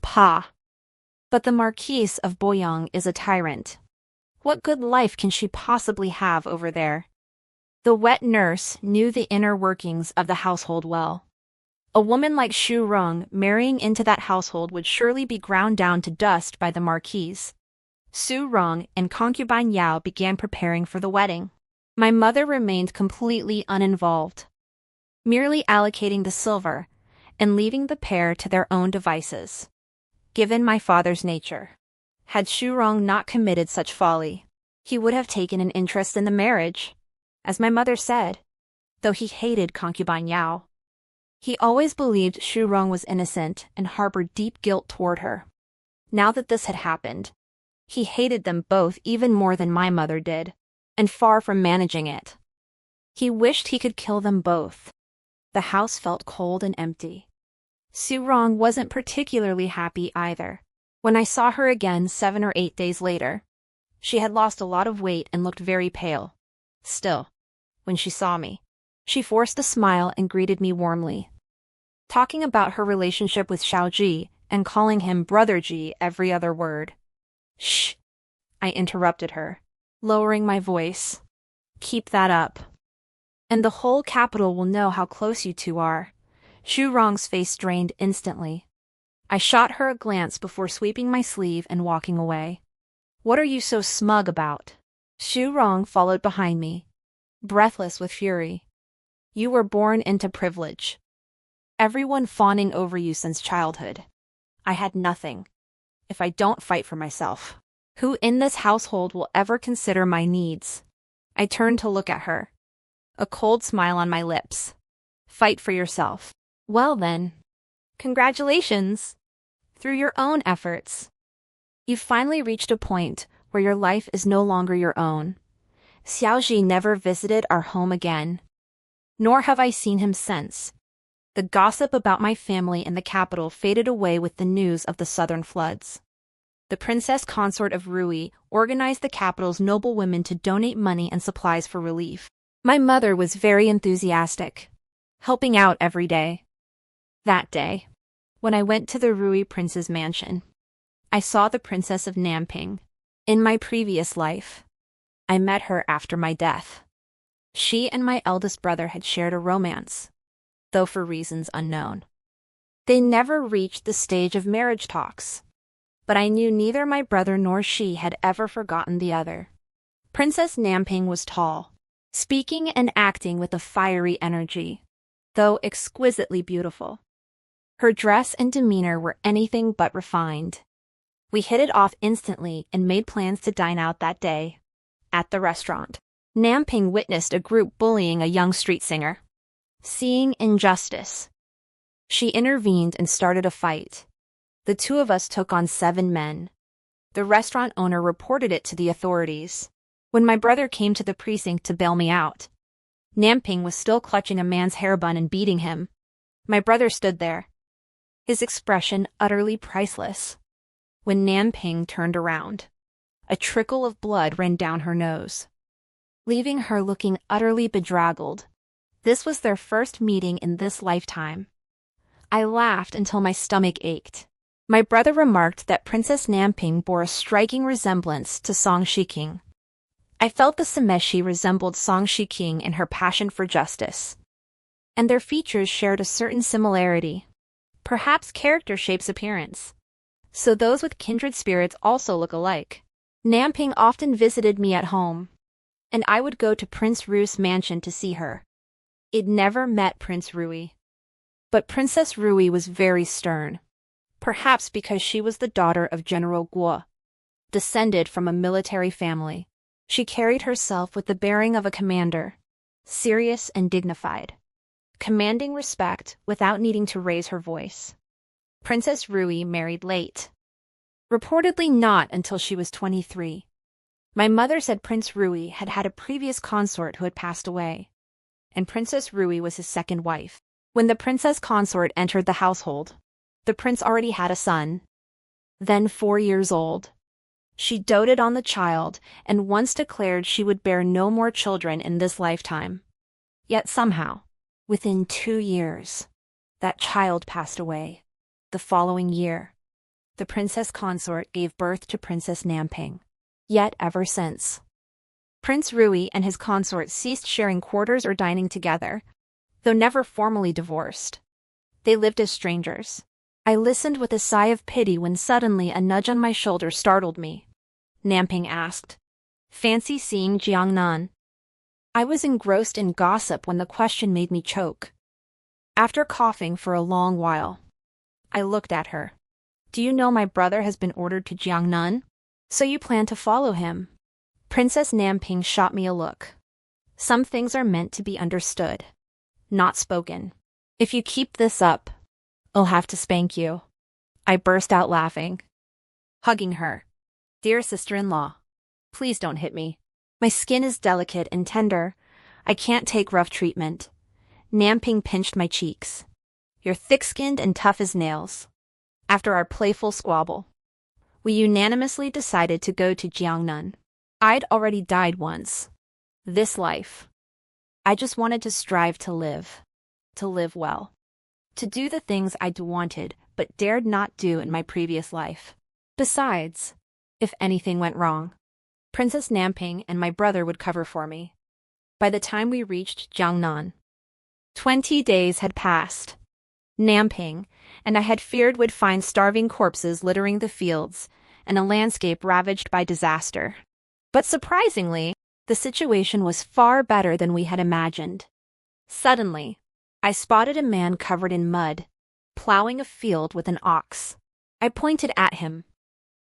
Pah! But the Marquise of Boyang is a tyrant. What good life can she possibly have over there? The wet nurse knew the inner workings of the household well. A woman like Xu Rong marrying into that household would surely be ground down to dust by the Marquise. Xu Rong and concubine Yao began preparing for the wedding. My mother remained completely uninvolved, merely allocating the silver and leaving the pair to their own devices. Given my father's nature, had Xu Rong not committed such folly, he would have taken an interest in the marriage, as my mother said, though he hated concubine Yao. He always believed Xu Rong was innocent and harbored deep guilt toward her. Now that this had happened, he hated them both even more than my mother did, and far from managing it. He wished he could kill them both. The house felt cold and empty. Xu Rong wasn't particularly happy either. When I saw her again 7 or 8 days later, she had lost a lot of weight and looked very pale. Still, when she saw me, she forced a smile and greeted me warmly, talking about her relationship with Xiao Zhi and calling him Brother Ji every other word. Shh! I interrupted her, lowering my voice. Keep that up, and the whole capital will know how close you two are. Xu Rong's face drained instantly. I shot her a glance before sweeping my sleeve and walking away. What are you so smug about? Xu Rong followed behind me, breathless with fury. You were born into privilege. Everyone fawning over you since childhood. I had nothing. If I don't fight for myself, who in this household will ever consider my needs? I turned to look at her, a cold smile on my lips. Fight for yourself. Well then, congratulations. Through your own efforts, you've finally reached a point where your life is no longer your own. Xiao Zhi never visited our home again, nor have I seen him since. The gossip about my family in the capital faded away with the news of the southern floods. The princess consort of Rui organized the capital's noble women to donate money and supplies for relief. My mother was very enthusiastic, helping out every day. That day, when I went to the Rui prince's mansion, I saw the princess of Namping. In my previous life, I met her after my death. She and my eldest brother had shared a romance, though for reasons unknown. They never reached the stage of marriage talks, but I knew neither my brother nor she had ever forgotten the other. Princess Namping was tall, speaking and acting with a fiery energy, though exquisitely beautiful. Her dress and demeanor were anything but refined. We hit it off instantly and made plans to dine out that day. At the restaurant, Namping witnessed a group bullying a young street singer. Seeing injustice, she intervened and started a fight. The two of us took on 7 men. The restaurant owner reported it to the authorities. When my brother came to the precinct to bail me out, Namping was still clutching a man's hair bun and beating him. My brother stood there, his expression utterly priceless. When Namping turned around, a trickle of blood ran down her nose, leaving her looking utterly bedraggled. This was their first meeting in this lifetime. I laughed until my stomach ached. My brother remarked that Princess Namping bore a striking resemblance to Song Shiking. I felt the Sameshi resembled Song Shiking in her passion for justice, and their features shared a certain similarity. Perhaps character shapes appearance. So those with kindred spirits also look alike. Namping often visited me at home, and I would go to Prince Ru's mansion to see her. I'd never met Prince Rui. But Princess Rui was very stern, perhaps because she was the daughter of General Guo, descended from a military family. She carried herself with the bearing of a commander, serious and dignified, commanding respect without needing to raise her voice. Princess Rui married late. Reportedly not until she was 23. My mother said Prince Rui had had a previous consort who had passed away, and Princess Rui was his second wife. When the princess consort entered the household, the prince already had a son, then 4 years old. She doted on the child and once declared she would bear no more children in this lifetime. Yet somehow, within 2 years, that child passed away. The following year, the princess consort gave birth to Princess Namping. Yet ever since, Prince Rui and his consort ceased sharing quarters or dining together, though never formally divorced. They lived as strangers. I listened with a sigh of pity when suddenly a nudge on my shoulder startled me. Namping asked, "Fancy seeing Jiangnan?" I was engrossed in gossip when the question made me choke. After coughing for a long while, I looked at her. "Do you know my brother has been ordered to Jiangnan? So you plan to follow him?" Princess Namping shot me a look. "Some things are meant to be understood, not spoken. If you keep this up, I'll have to spank you." I burst out laughing, hugging her. "Dear sister-in-law, please don't hit me. My skin is delicate and tender. I can't take rough treatment." Namping pinched my cheeks. "You're thick-skinned and tough as nails." After our playful squabble, we unanimously decided to go to Jiangnan. I'd already died once. This life, I just wanted to strive to live well, to do the things I'd wanted but dared not do in my previous life. Besides, if anything went wrong, Princess Namping and my brother would cover for me. By the time we reached Jiangnan, 20 days had passed. Namping and I had feared would find starving corpses littering the fields and a landscape ravaged by disaster. But surprisingly, the situation was far better than we had imagined. Suddenly, I spotted a man covered in mud, plowing a field with an ox. I pointed at him,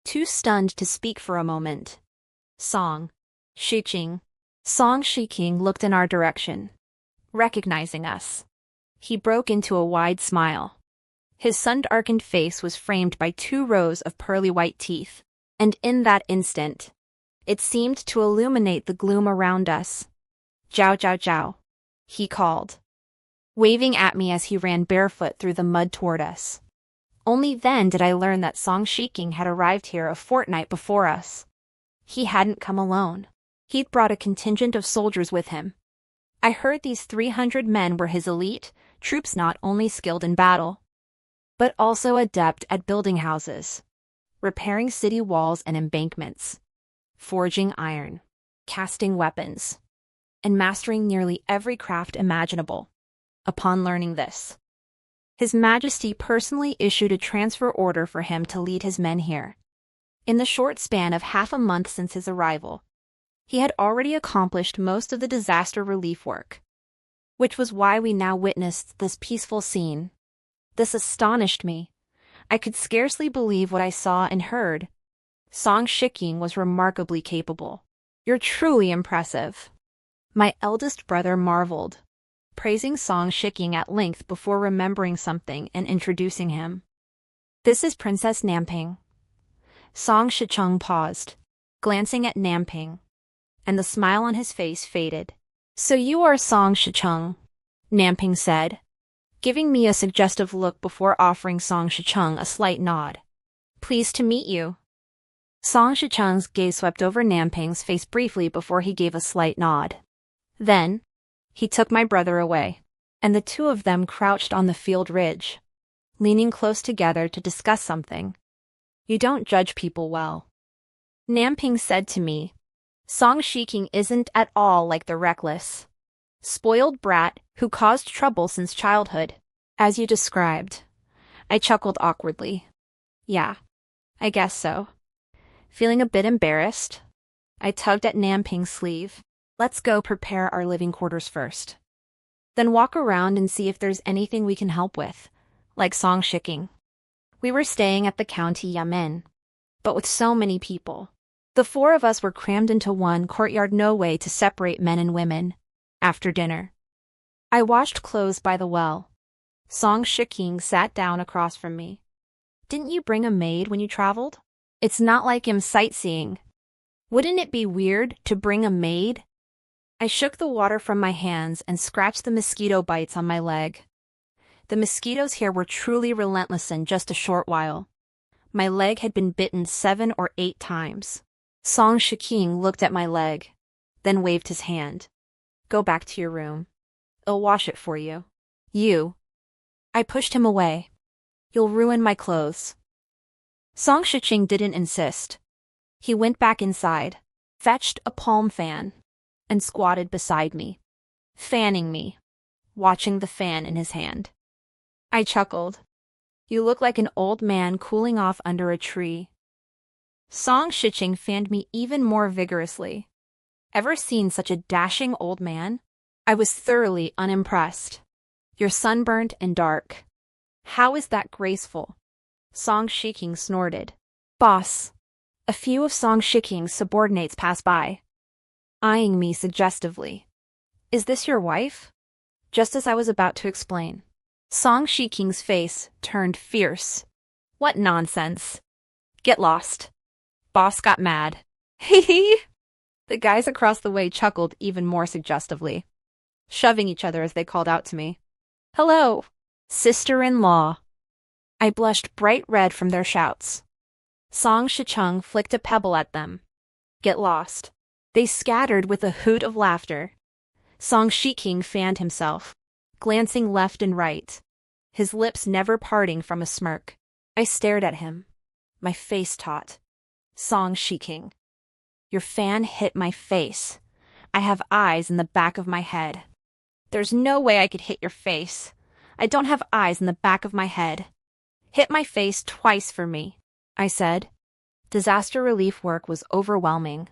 too stunned to speak for a moment. Song Shiqing looked in our direction, recognizing us. He broke into a wide smile. His sun-darkened face was framed by 2 rows of pearly white teeth, and in that instant, it seemed to illuminate the gloom around us. "Zhao Zhao Zhao," he called, waving at me as he ran barefoot through the mud toward us. Only then did I learn that Song Shiqing had arrived here a fortnight before us. He hadn't come alone. He'd brought a contingent of soldiers with him. I heard these 300 men were his elite, troops not only skilled in battle, but also adept at building houses, repairing city walls and embankments, forging iron, casting weapons, and mastering nearly every craft imaginable. Upon learning this, His Majesty personally issued a transfer order for him to lead his men here. In the short span of half a month since his arrival, he had already accomplished most of the disaster relief work, which was why we now witnessed this peaceful scene. This astonished me. I could scarcely believe what I saw and heard. Song Shiqing was remarkably capable. "You're truly impressive," my eldest brother marveled, praising Song Shiqing at length before remembering something and introducing him. "This is Princess Namping." Song Shicheng paused, glancing at Namping, and the smile on his face faded. "So you are Song Shicheng," Namping said, giving me a suggestive look before offering Song Shicheng a slight nod. "Pleased to meet you." Song Shicheng's gaze swept over Namping's face briefly before he gave a slight nod. Then, he took my brother away, and the two of them crouched on the field ridge, leaning close together to discuss something. "You don't judge people well," Namping said to me. "Song Shiqing isn't at all like the reckless, spoiled brat who caused trouble since childhood, as you described. I chuckled awkwardly. Yeah, I guess so. Feeling a bit embarrassed, I tugged at Namping's sleeve. Let's go prepare our living quarters first. Then walk around and see if there's anything we can help with, like song shicking. We were staying at the county yamen, but with so many people. The four of us were crammed into one courtyard, no way to separate men and women. After dinner, I washed clothes by the well. Song Shiking sat down across from me. Didn't you bring a maid when you traveled? It's not like him sightseeing. Wouldn't it be weird to bring a maid? I shook the water from my hands and scratched the mosquito bites on my leg. The mosquitoes here were truly relentless in just a short while. My leg had been bitten 7 or 8 times. Song Shiking looked at my leg, then waved his hand. Go back to your room. I'll wash it for you. You. I pushed him away. You'll ruin my clothes. Song Shiching didn't insist. He went back inside, fetched a palm fan, and squatted beside me, fanning me, watching the fan in his hand. I chuckled. You look like an old man cooling off under a tree. Song Shiching fanned me even more vigorously. Ever seen such a dashing old man? I was thoroughly unimpressed. You're sunburnt and dark. How is that graceful? Song Shiking snorted. Boss. A few of Song Shiking's subordinates passed by, eyeing me suggestively. Is this your wife? Just as I was about to explain, Song Shiking's face turned fierce. What nonsense. Get lost. Boss got mad. Hee hee. The guys across the way chuckled even more suggestively, shoving each other as they called out to me. Hello, sister-in-law. I blushed bright red from their shouts. Song Shicheng flicked a pebble at them. Get lost. They scattered with a hoot of laughter. Song Shiking fanned himself, glancing left and right, his lips never parting from a smirk. I stared at him, my face taut. Song Shiking. Your fan hit my face. I have eyes in the back of my head. There's no way I could hit your face. I don't have eyes in the back of my head. Hit my face twice for me, I said. Disaster relief work was overwhelming.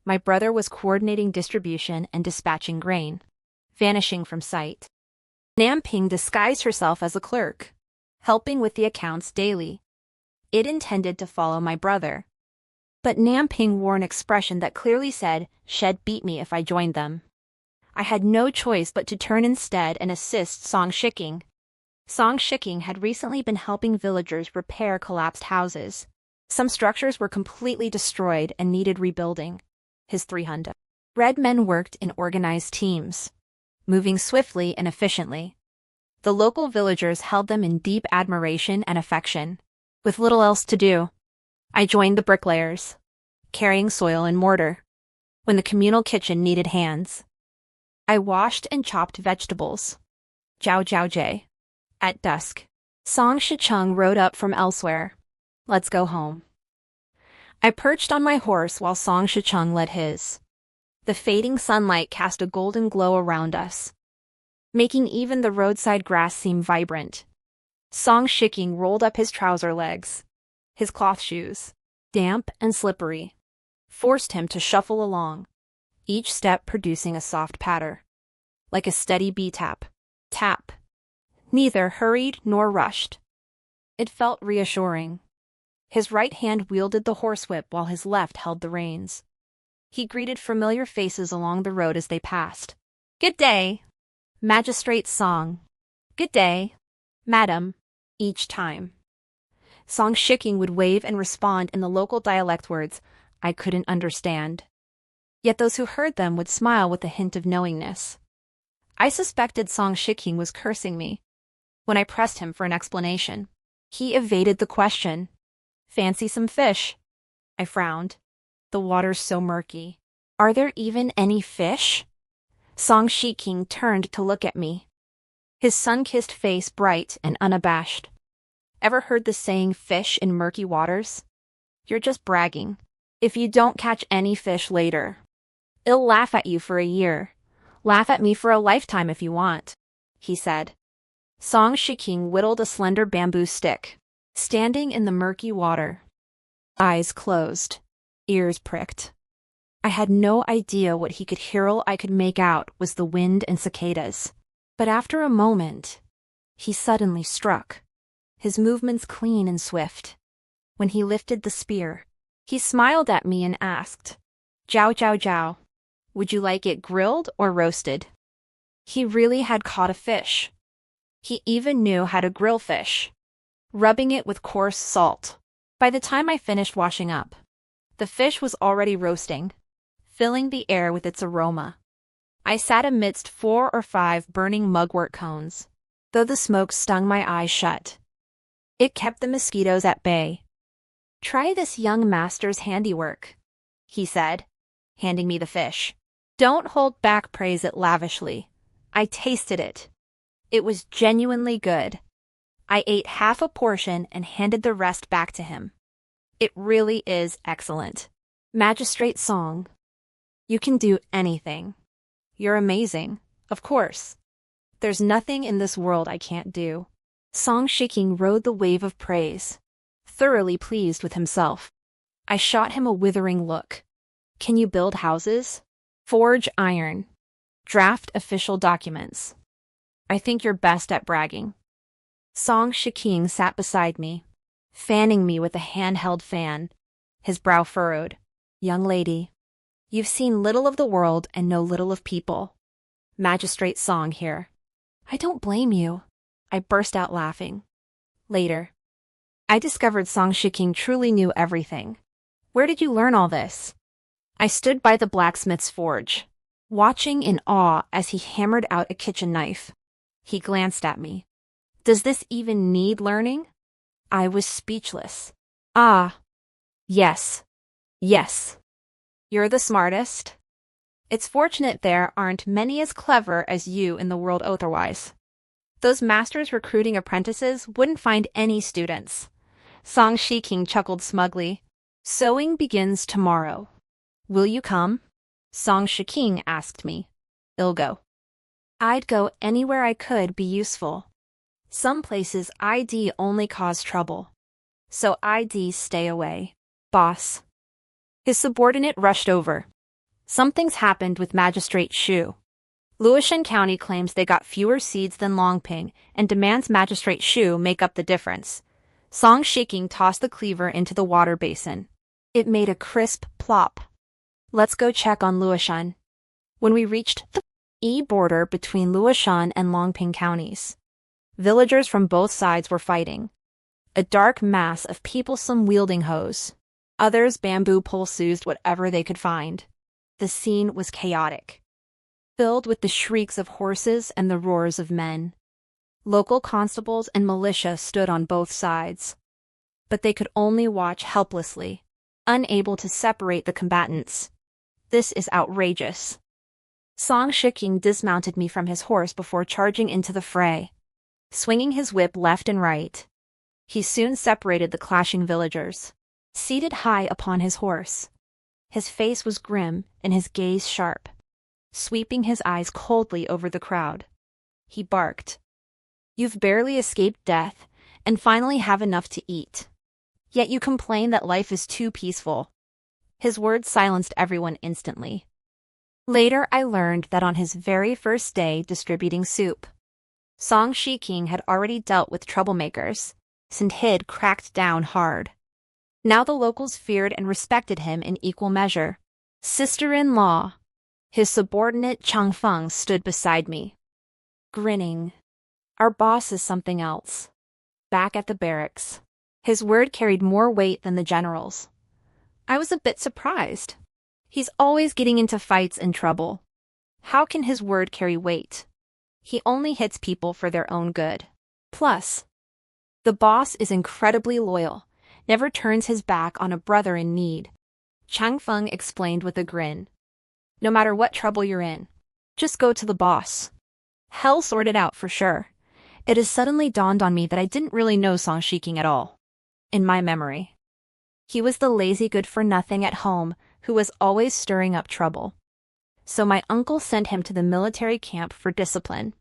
My brother was coordinating distribution and dispatching grain, vanishing from sight. Namping disguised herself as a clerk, helping with the accounts daily. It intended to follow my brother. But Namping wore an expression that clearly said she'd beat me if I joined them. I had no choice but to turn instead and assist Song Shiking. Song Shiking had recently been helping villagers repair collapsed houses. Some structures were completely destroyed and needed rebuilding. His 300 red men worked in organized teams, moving swiftly and efficiently. The local villagers held them in deep admiration and affection. With little else to do, I joined the bricklayers, carrying soil and mortar. When the communal kitchen needed hands, I washed and chopped vegetables. Xiao Zhi. At dusk, Song Shicheng rode up from elsewhere. Let's go home. I perched on my horse while Song Shicheng led his. The fading sunlight cast a golden glow around us, making even the roadside grass seem vibrant. Song Shiking rolled up his trouser legs. His cloth shoes, damp and slippery, forced him to shuffle along, each step producing a soft patter, like a steady bee-tap. Tap. Neither hurried nor rushed. It felt reassuring. His right hand wielded the horsewhip while his left held the reins. He greeted familiar faces along the road as they passed. Good day, Magistrate Song. Good day, Madam, each time. Song Shiking would wave and respond in the local dialect words I couldn't understand. Yet those who heard them would smile with a hint of knowingness. I suspected Song Shiking was cursing me. When I pressed him for an explanation, he evaded the question. Fancy some fish? I frowned. The water's so murky. Are there even any fish? Song Shiking turned to look at me, his sun-kissed face bright and unabashed. Ever heard the saying, fish in murky waters? You're just bragging. If you don't catch any fish later, I'll laugh at you for a year. Laugh at me for a lifetime if you want, he said. Song Shiking whittled a slender bamboo stick, standing in the murky water. Eyes closed, ears pricked. I had no idea what he could hear. All I could make out was the wind and cicadas. But after a moment, he suddenly struck, his movements clean and swift. When he lifted the spear, he smiled at me and asked, "Jiao jiao jiao, would you like it grilled or roasted?" He really had caught a fish. He even knew how to grill fish, rubbing it with coarse salt. By the time I finished washing up, the fish was already roasting, filling the air with its aroma. I sat amidst 4 or 5 burning mugwort cones, though the smoke stung my eyes shut. It kept the mosquitoes at bay. "Try this young master's handiwork," he said, handing me the fish. "Don't hold back, praise it lavishly." I tasted it. It was genuinely good. I ate half a portion and handed the rest back to him. It really is excellent. Magistrate Song, you can do anything. You're amazing, of course. There's nothing in this world I can't do. Song Shiking rode the wave of praise, thoroughly pleased with himself. I shot him a withering look. Can you build houses? Forge iron? Draft official documents? I think you're best at bragging. Song Shiking sat beside me, fanning me with a handheld fan, his brow furrowed. "Young lady, you've seen little of the world and know little of people. Magistrate Song here." "I don't blame you," I burst out laughing. Later, I discovered Song Shiking truly knew everything. "Where did you learn all this?" I stood by the blacksmith's forge, watching in awe as he hammered out a kitchen knife. He glanced at me. "Does this even need learning?" I was speechless. "Ah, yes, yes. You're the smartest. It's fortunate there aren't many as clever as you in the world otherwise. Those masters recruiting apprentices wouldn't find any students." Song Shiking chuckled smugly. "Sewing begins tomorrow. Will you come?" Song Shiking asked me. "I'll go." I'd go anywhere I could be useful. Some places ID only cause trouble, so ID stay away. "Boss." His subordinate rushed over. "Something's happened with Magistrate Shu. Luoshan County claims they got fewer seeds than Longping and demands Magistrate Shu make up the difference." Song Shiking tossed the cleaver into the water basin. It made a crisp plop. "Let's go check on Luoshan." When we reached the border between Luoshan and Longping counties, villagers from both sides were fighting. A dark mass of people, some wielding hoes, others bamboo pole seized whatever they could find. The scene was chaotic, filled with the shrieks of horses and the roars of men. Local constables and militia stood on both sides, but they could only watch helplessly, unable to separate the combatants. "This is outrageous." Song Shiking dismounted me from his horse before charging into the fray, swinging his whip left and right. He soon separated the clashing villagers. Seated high upon his horse, his face was grim and his gaze sharp, sweeping his eyes coldly over the crowd. He barked, "You've barely escaped death and finally have enough to eat. Yet you complain that life is too peaceful." His words silenced everyone instantly. Later, I learned that on his very first day distributing soup, Song Shiking had already dealt with troublemakers, and had cracked down hard. Now the locals feared and respected him in equal measure. Sister-in-law, his subordinate Chang Feng, stood beside me, grinning. "Our boss is something else." Back at the barracks, his word carried more weight than the general's. I was a bit surprised. He's always getting into fights and trouble. How can his word carry weight? He only hits people for their own good. Plus, the boss is incredibly loyal, never turns his back on a brother in need. Chang Feng explained with a grin. "No matter what trouble you're in, just go to the boss. He'll sort it out for sure." It has suddenly dawned on me that I didn't really know Song Shiking at all. In my memory, he was the lazy good-for-nothing at home who was always stirring up trouble. So my uncle sent him to the military camp for discipline.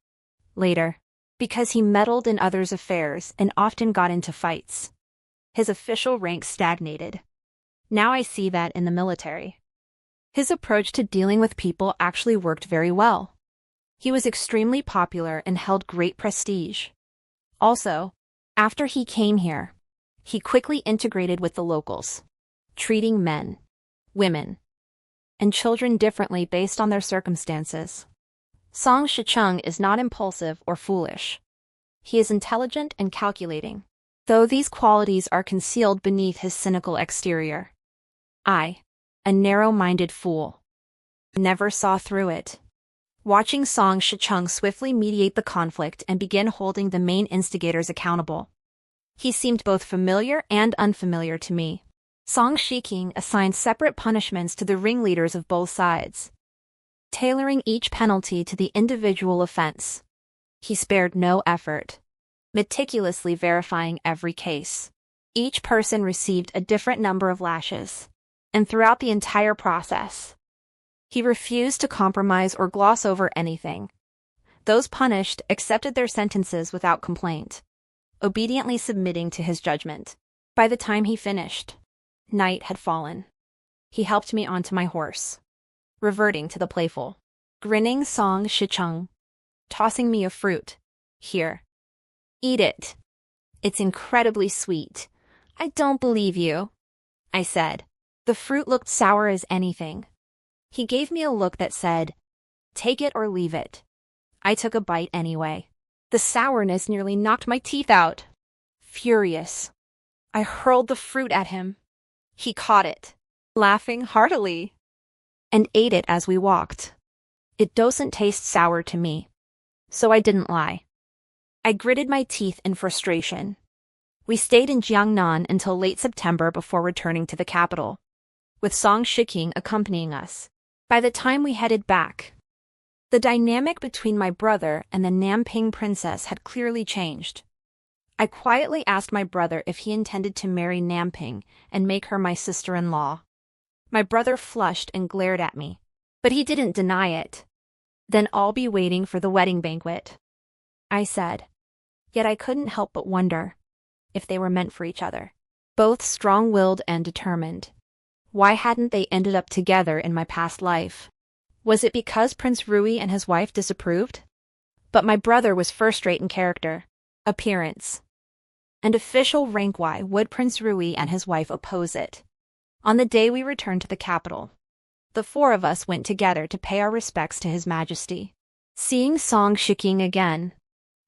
Later, Because he meddled in others' affairs and often got into fights. His official rank stagnated. Now I see that in the military. His approach to dealing with people actually worked very well. He was extremely popular and held great prestige. Also, after he came here, he quickly integrated with the locals, treating men, women, and children differently based on their circumstances. Song Shicheng is not impulsive or foolish. He is intelligent and calculating, though these qualities are concealed beneath his cynical exterior. I, a narrow-minded fool, never saw through it. Watching Song Shicheng swiftly mediate the conflict and begin holding the main instigators accountable. He seemed both familiar and unfamiliar to me. Song Shiking assigned separate punishments to the ringleaders of both sides, tailoring each penalty to the individual offense. He spared no effort, meticulously verifying every case. Each person received a different number of lashes, and throughout the entire process, he refused to compromise or gloss over anything. Those punished accepted their sentences without complaint, obediently submitting to his judgment. By the time he finished, night had fallen. He helped me onto my horse, reverting to the playful, grinning Song Shicheng, tossing me a fruit. Here. Eat it. It's incredibly sweet. I don't believe you, I said. The fruit looked sour as anything. He gave me a look that said, take it or leave it. I took a bite anyway. The sourness nearly knocked my teeth out. Furious, I hurled the fruit at him. He caught it, laughing heartily, and ate it as we walked. It doesn't taste sour to me, so I didn't lie. I gritted my teeth in frustration. We stayed in Jiangnan until late September before returning to the capital, with Song Shiking accompanying us. By the time we headed back, the dynamic between my brother and the Namping princess had clearly changed. I quietly asked my brother if he intended to marry Namping and make her my sister-in-law. My brother flushed and glared at me, but he didn't deny it. Then I'll be waiting for the wedding banquet, I said. Yet I couldn't help but wonder if they were meant for each other. Both strong-willed and determined. Why hadn't they ended up together in my past life? Was it because Prince Rui and his wife disapproved? But my brother was first-rate in character, appearance, and official rank. Why would Prince Rui and his wife oppose it? On the day we returned to the capital, the four of us went together to pay our respects to His Majesty. Seeing Song Shiking again,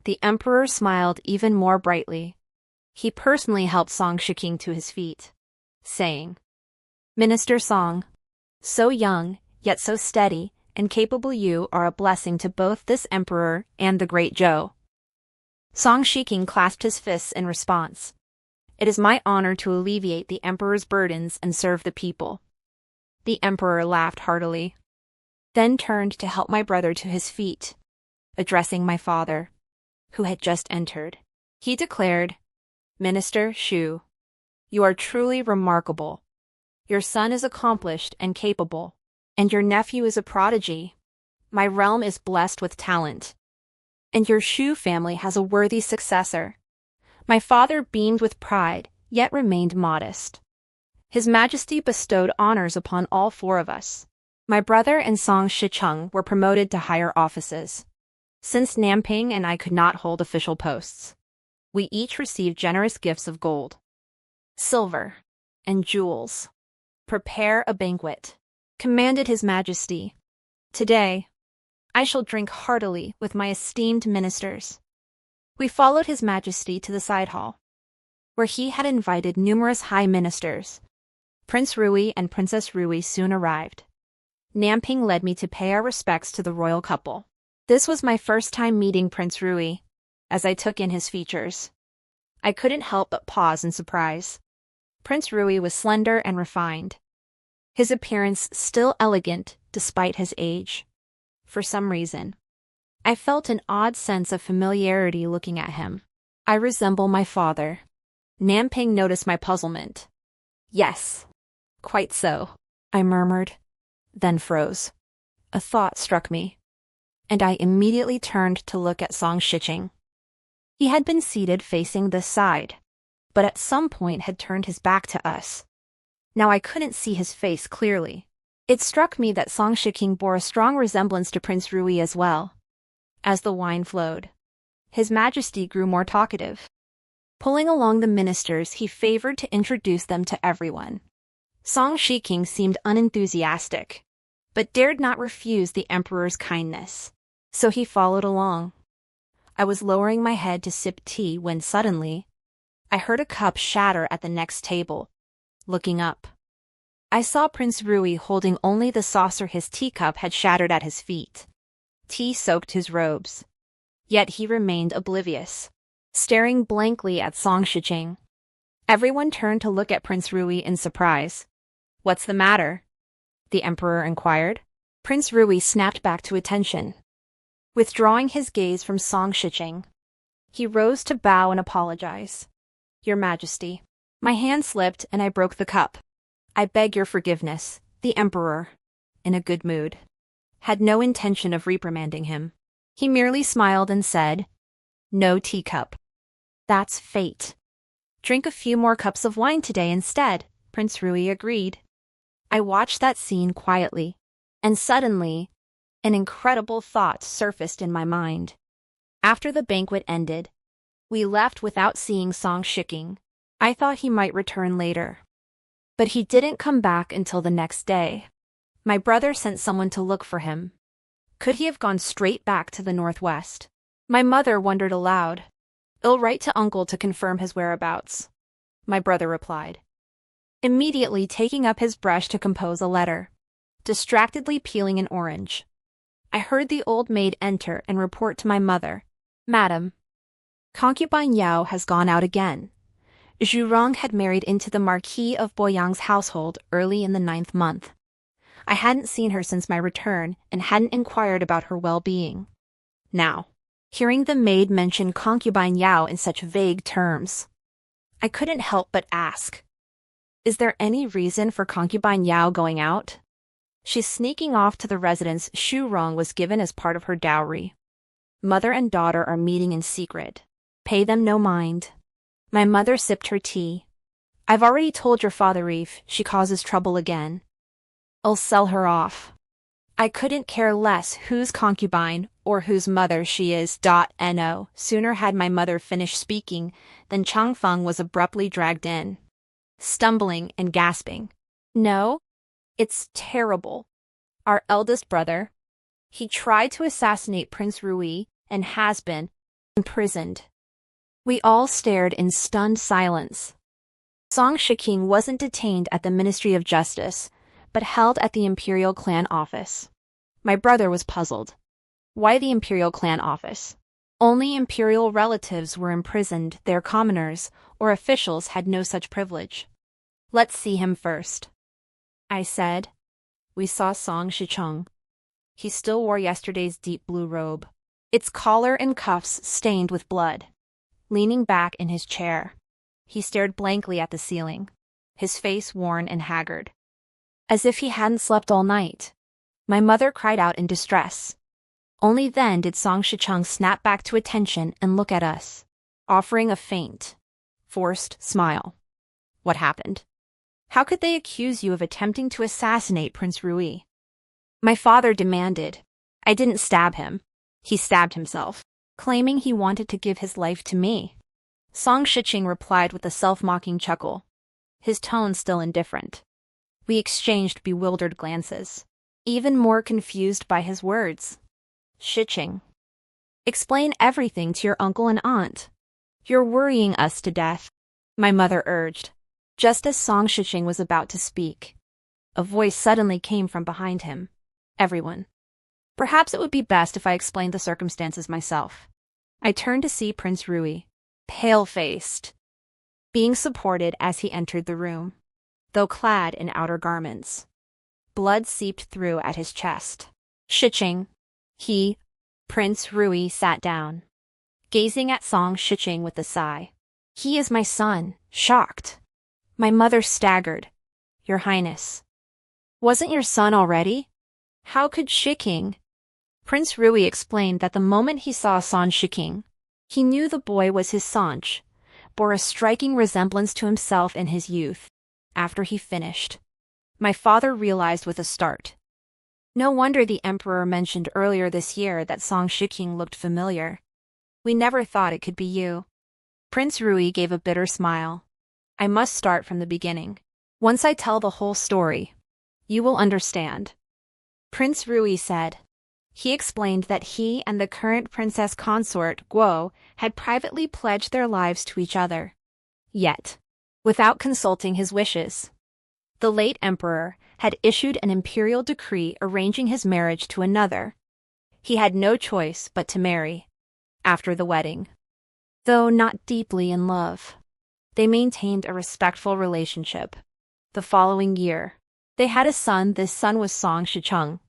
the emperor smiled even more brightly. He personally helped Song Shiking to his feet, saying, Minister Song, so young, yet so steady and capable, you are a blessing to both this emperor and the great Zhou. Song Shiking clasped his fists in response. It is my honor to alleviate the emperor's burdens and serve the people. The emperor laughed heartily, then turned to help my brother to his feet, addressing my father, who had just entered. He declared, Minister Shu, you are truly remarkable. Your son is accomplished and capable, and your nephew is a prodigy. My realm is blessed with talent, and your Shu family has a worthy successor. My father beamed with pride, yet remained modest. His Majesty bestowed honors upon all four of us. My brother and Song Shicheng were promoted to higher offices. Since Namping and I could not hold official posts, we each received generous gifts of gold, silver, and jewels. Prepare a banquet, commanded His Majesty. Today, I shall drink heartily with my esteemed ministers. We followed His Majesty to the side hall, where he had invited numerous high ministers. Prince Rui and Princess Rui soon arrived. Namping led me to pay our respects to the royal couple. This was my first time meeting Prince Rui, as I took in his features. I couldn't help but pause in surprise. Prince Rui was slender and refined, his appearance still elegant despite his age. For some reason, I felt an odd sense of familiarity looking at him. I resemble my father. Namping noticed my puzzlement. Yes, quite so, I murmured, then froze. A thought struck me, and I immediately turned to look at Song Shicheng. He had been seated facing this side, but at some point had turned his back to us. Now I couldn't see his face clearly. It struck me that Song Shiking bore a strong resemblance to Prince Rui as well. As the wine flowed, His Majesty grew more talkative. Pulling along the ministers, he favored to introduce them to everyone. Song Shiking seemed unenthusiastic, but dared not refuse the emperor's kindness, so he followed along. I was lowering my head to sip tea when suddenly, I heard a cup shatter at the next table. Looking up, I saw Prince Rui holding only the saucer his teacup had shattered at his feet. Tea soaked his robes. Yet he remained oblivious, staring blankly at Song Shiching. Everyone turned to look at Prince Rui in surprise. "What's the matter?" the emperor inquired. Prince Rui snapped back to attention. Withdrawing his gaze from Song Shiching, he rose to bow and apologize. "Your Majesty." My hand slipped and I broke the cup. "I beg your forgiveness," the emperor, in a good mood, had no intention of reprimanding him. He merely smiled and said, "No teacup. That's fate. Drink a few more cups of wine today instead," Prince Rui agreed. I watched that scene quietly, and suddenly, an incredible thought surfaced in my mind. After the banquet ended, we left without seeing Song Shiking. I thought he might return later, but he didn't come back until the next day. My brother sent someone to look for him. Could he have gone straight back to the northwest? My mother wondered aloud. "I'll write to uncle to confirm his whereabouts," my brother replied, immediately taking up his brush to compose a letter. Distractedly peeling an orange, I heard the old maid enter and report to my mother, "Madam, concubine Yao has gone out again. Zhu Rong had married into the Marquis of Boyang's household early in the 9th month. I hadn't seen her since my return and hadn't inquired about her well-being." Now, hearing the maid mention concubine Yao in such vague terms, I couldn't help but ask, "Is there any reason for concubine Yao going out?" "She's sneaking off to the residence Zhu Rong was given as part of her dowry. Mother and daughter are meeting in secret. Pay them no mind." My mother sipped her tea. "I've already told your father if she causes trouble again, I'll sell her off. I couldn't care less whose concubine or whose mother she is. No sooner had my mother finished speaking than Chang Feng was abruptly dragged in, stumbling and gasping. "No, it's terrible. Our eldest brother, he tried to assassinate Prince Rui and has been imprisoned." We all stared in stunned silence. Song Shiking wasn't detained at the Ministry of Justice, but held at the Imperial Clan Office. My brother was puzzled. Why the Imperial Clan Office? Only imperial relatives were imprisoned, their commoners or officials had no such privilege. "Let's see him first," I said. We saw Song Shicheng. He still wore yesterday's deep blue robe, its collar and cuffs stained with blood. Leaning back in his chair, he stared blankly at the ceiling, his face worn and haggard, as if he hadn't slept all night. My mother cried out in distress. Only then did Song Shicheng snap back to attention and look at us, offering a faint, forced smile. "What happened? How could they accuse you of attempting to assassinate Prince Rui?" My father demanded. "I didn't stab him. He stabbed himself, claiming he wanted to give his life to me." Song Shicheng replied with a self-mocking chuckle, his tone still indifferent. We exchanged bewildered glances, even more confused by his words. "Shicheng, explain everything to your uncle and aunt. You're worrying us to death," my mother urged. Just as Song Shicheng was about to speak, a voice suddenly came from behind him. "Everyone, perhaps it would be best if I explained the circumstances myself." I turned to see Prince Rui, pale-faced, being supported as he entered the room, though clad in outer garments. Blood seeped through at his chest. "Shicheng," Prince Rui sat down, gazing at Song Shicheng with a sigh. "He is my son," shocked. My mother staggered. "Your Highness, wasn't your son already? How could Shiking?" Prince Rui explained that the moment he saw Song Shiking, He knew the boy was his sank, bore a striking resemblance to himself in his youth. After he finished, my father realized with a start. No wonder the emperor mentioned earlier this year that Song Shiking looked familiar. We never thought it could be you. Prince Rui gave a bitter smile. I must start from the beginning. Once I tell the whole story, you will understand. Prince Rui said. He explained that he and the current princess consort, Guo, had privately pledged their lives to each other. Yet, without consulting his wishes, the late emperor had issued an imperial decree arranging his marriage to another. He had no choice but to marry. After the wedding, though not deeply in love, they maintained a respectful relationship. The following year, they had a son. This son was Song Shicheng.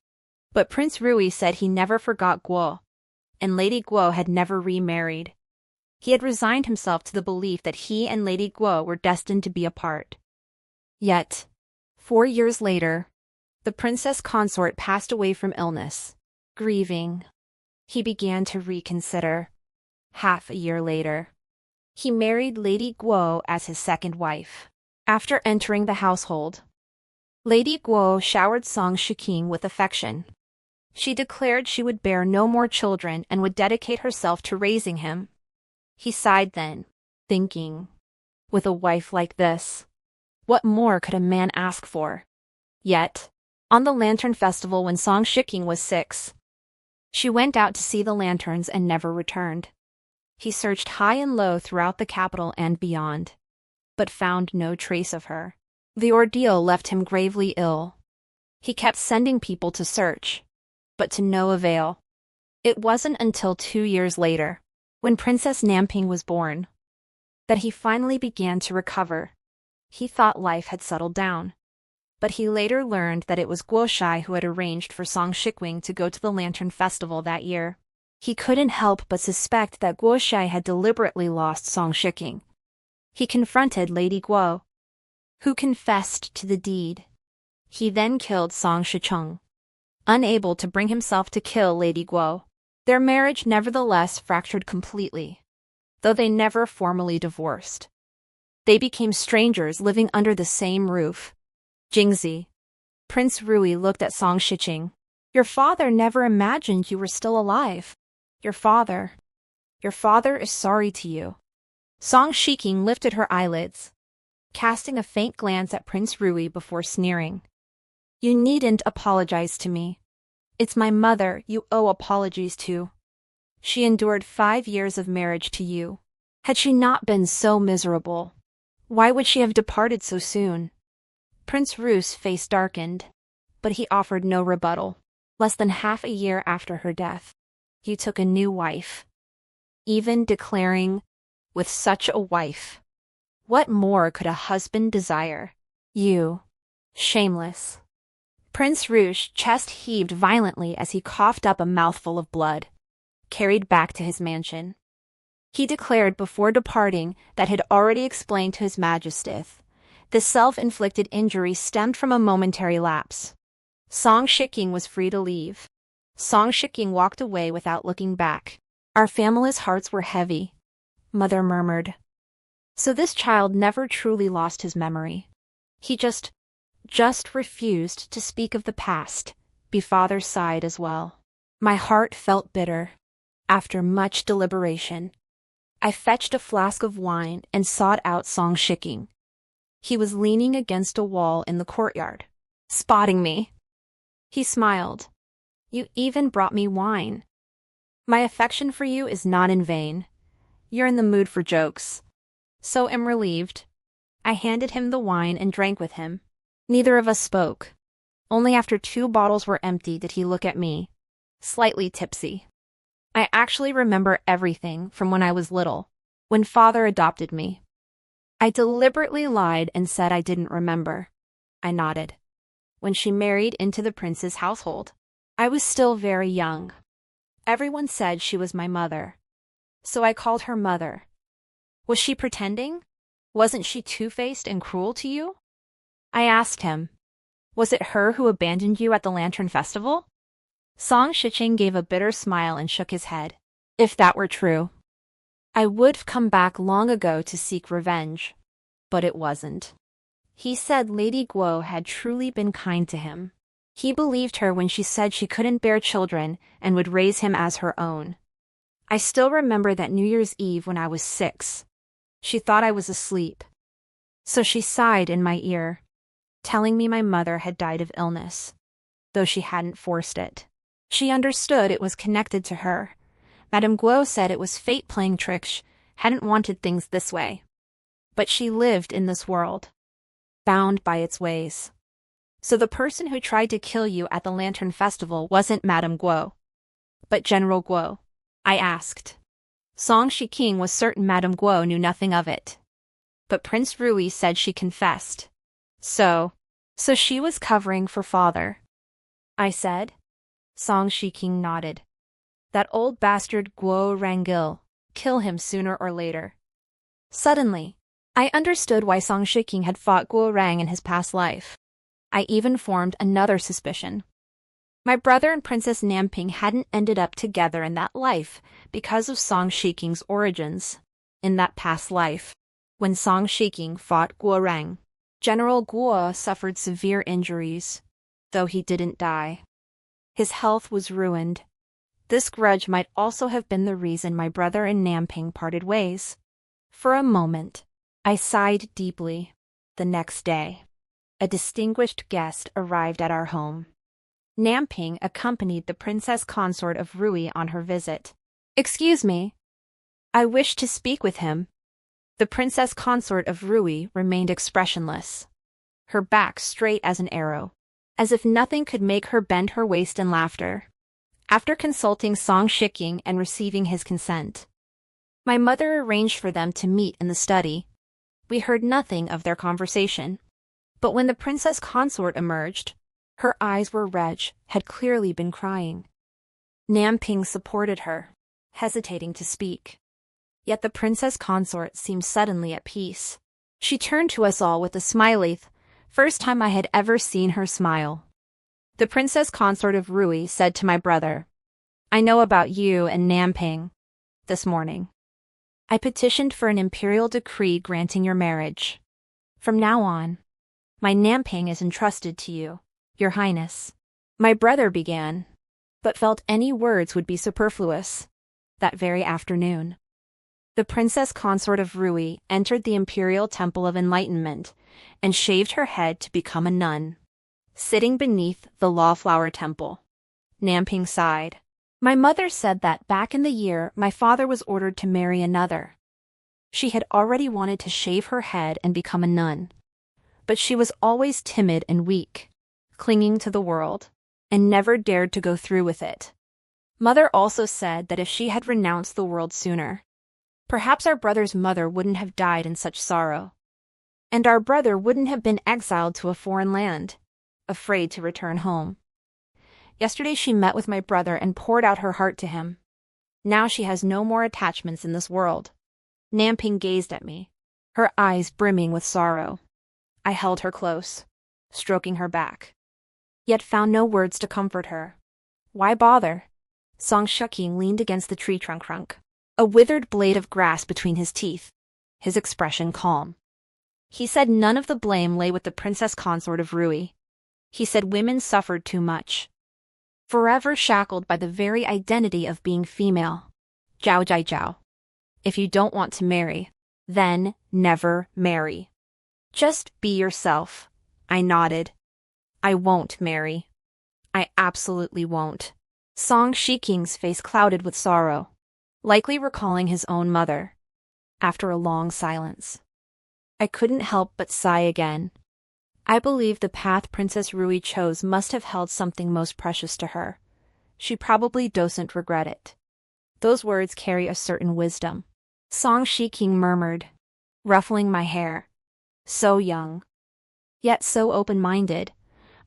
But Prince Rui said he never forgot Guo, and Lady Guo had never remarried. He had resigned himself to the belief that he and Lady Guo were destined to be apart. Yet, 4 years later, the princess consort passed away from illness. Grieving, he began to reconsider. Half a year later, he married Lady Guo as his second wife. After entering the household, Lady Guo showered Song Shiking with affection. She declared she would bear no more children and would dedicate herself to raising him. He sighed then, thinking, with a wife like this, what more could a man ask for? Yet, on the Lantern Festival when Song Shiking was 6, she went out to see the lanterns and never returned. He searched high and low throughout the capital and beyond, but found no trace of her. The ordeal left him gravely ill. He kept sending people to search, but to no avail. It wasn't until 2 years later, when Princess Namping was born, that he finally began to recover. He thought life had settled down, but he later learned that it was Guo Shai who had arranged for Song Shikwing to go to the Lantern Festival that year. He couldn't help but suspect that Guo Shai had deliberately lost Song Shiking. He confronted Lady Guo, who confessed to the deed. He then killed Song Shicheng. Unable to bring himself to kill Lady Guo, their marriage nevertheless fractured completely, though they never formally divorced. They became strangers living under the same roof. Jingzi. Prince Rui looked at Song Shicheng. Your father never imagined you were still alive. Your father is sorry to you. Song Shiking lifted her eyelids, casting a faint glance at Prince Rui before sneering. You needn't apologize to me. It's my mother you owe apologies to. She endured 5 years of marriage to you. Had she not been so miserable, why would she have departed so soon? Prince Rui's face darkened, but he offered no rebuttal. Less than half a year after her death, you took a new wife. Even declaring, with such a wife, what more could a husband desire? You, shameless. Prince Rui's chest heaved violently as he coughed up a mouthful of blood, carried back to his mansion. He declared before departing that had already explained to his Majesty. The self-inflicted injury stemmed from a momentary lapse. Song Shiking was free to leave. Song Shiking walked away without looking back. Our family's hearts were heavy, Mother murmured. So this child never truly lost his memory. He just refused to speak of the past. Father sighed as well. My heart felt bitter. After much deliberation, I fetched a flask of wine and sought out Song Shiking. He was leaning against a wall in the courtyard, spotting me. He smiled. You even brought me wine. My affection for you is not in vain. You're in the mood for jokes. So am relieved. I handed him the wine and drank with him. Neither of us spoke. Only after 2 bottles were empty did he look at me, slightly tipsy. I actually remember everything from when I was little, when father adopted me. I deliberately lied and said I didn't remember. I nodded. When she married into the prince's household, I was still very young. Everyone said she was my mother, so I called her mother. Was she pretending? Wasn't she two-faced and cruel to you? I asked him. Was it her who abandoned you at the Lantern Festival? Song Shicheng gave a bitter smile and shook his head. If that were true, I would've come back long ago to seek revenge. But it wasn't. He said Lady Guo had truly been kind to him. He believed her when she said she couldn't bear children and would raise him as her own. I still remember that New Year's Eve when I was 6. She thought I was asleep. So she sighed in my ear, telling me my mother had died of illness, though she hadn't forced it. She understood it was connected to her. Madame Guo said it was fate playing tricks, hadn't wanted things this way. But she lived in this world, bound by its ways. So the person who tried to kill you at the Lantern Festival wasn't Madame Guo, but General Guo? I asked. Song Shiking was certain Madame Guo knew nothing of it. But Prince Rui said she confessed. So she was covering for father, I said. Song Shiking nodded. That old bastard Guo Rangil, kill him sooner or later. Suddenly, I understood why Song Shiking had fought Guo Rang in his past life. I even formed another suspicion. My brother and Princess Namping hadn't ended up together in that life because of Song Shiking's origins. In that past life, when Song Shiking fought Guo Rang, General Guo suffered severe injuries, though he didn't die. His health was ruined. This grudge might also have been the reason my brother and Namping parted ways. For a moment, I sighed deeply. The next day, a distinguished guest arrived at our home. Namping accompanied the princess consort of Rui on her visit. Excuse me. I wish to speak with him. The princess consort of Rui remained expressionless, her back straight as an arrow, as if nothing could make her bend her waist in laughter. After consulting Song Shiking and receiving his consent, my mother arranged for them to meet in the study. We heard nothing of their conversation. But when the princess consort emerged, her eyes were red, had clearly been crying. Namping supported her, hesitating to speak. Yet the princess consort seemed suddenly at peace. She turned to us all with a smiley, first time I had ever seen her smile. The princess consort of Rui said to my brother, I know about you and Namping. This morning, I petitioned for an imperial decree granting your marriage. From now on, my Namping is entrusted to you, Your Highness. My brother began, but felt any words would be superfluous. That very afternoon, the princess consort of Rui entered the imperial temple of enlightenment and shaved her head to become a nun. Sitting beneath the Lawflower Temple, Namping sighed. My mother said that back in the year my father was ordered to marry another. She had already wanted to shave her head and become a nun. But she was always timid and weak, clinging to the world, and never dared to go through with it. Mother also said that if she had renounced the world sooner, perhaps our brother's mother wouldn't have died in such sorrow, and our brother wouldn't have been exiled to a foreign land, afraid to return home. Yesterday she met with my brother and poured out her heart to him. Now she has no more attachments in this world. Namping gazed at me, her eyes brimming with sorrow. I held her close, stroking her back, yet found no words to comfort her. Why bother? Song Shiking leaned against the tree trunk, a withered blade of grass between his teeth, his expression calm. He said none of the blame lay with the princess consort of Rui. He said women suffered too much, forever shackled by the very identity of being female. Zhao Zhi Zhao. If you don't want to marry, then never marry. Just be yourself. I nodded. I won't marry. I absolutely won't. Song Shiking's face clouded with sorrow, likely recalling his own mother. After a long silence, I couldn't help but sigh again. I believe the path Princess Rui chose must have held something most precious to her. She probably doesn't regret it. Those words carry a certain wisdom. Song Shiking murmured, ruffling my hair. So young, yet so open-minded.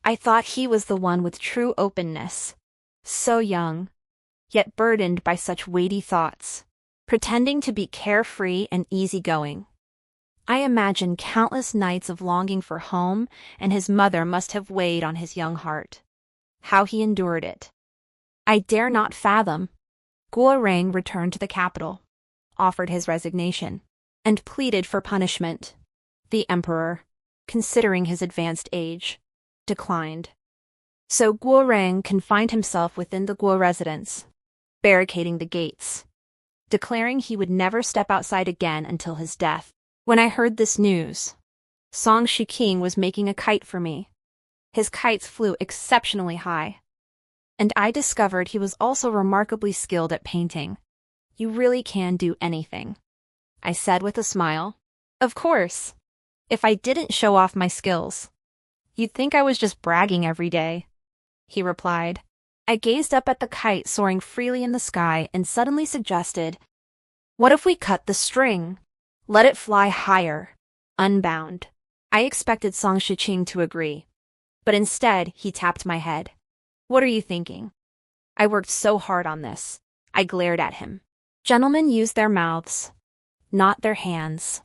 I thought he was the one with true openness. So young, yet burdened by such weighty thoughts, pretending to be carefree and easygoing. I imagine countless nights of longing for home, and his mother must have weighed on his young heart. How he endured it, I dare not fathom. Guo Rang returned to the capital. offered his resignation and pleaded for punishment. The emperor, considering his advanced age, declined. So Guo Reng confined himself within the Guo residence, barricading the gates, declaring he would never step outside again until his death. When I heard this news, Song Shiking was making a kite for me. His kites flew exceptionally high. And I discovered he was also remarkably skilled at painting. You really can do anything, I said with a smile. Of course. If I didn't show off my skills, you'd think I was just bragging every day, he replied. I gazed up at the kite soaring freely in the sky and suddenly suggested, what if we cut the string? Let it fly higher, unbound. I expected Song Shiqing to agree, but instead he tapped my head. What are you thinking? I worked so hard on this. I glared at him. Gentlemen use their mouths, not their hands.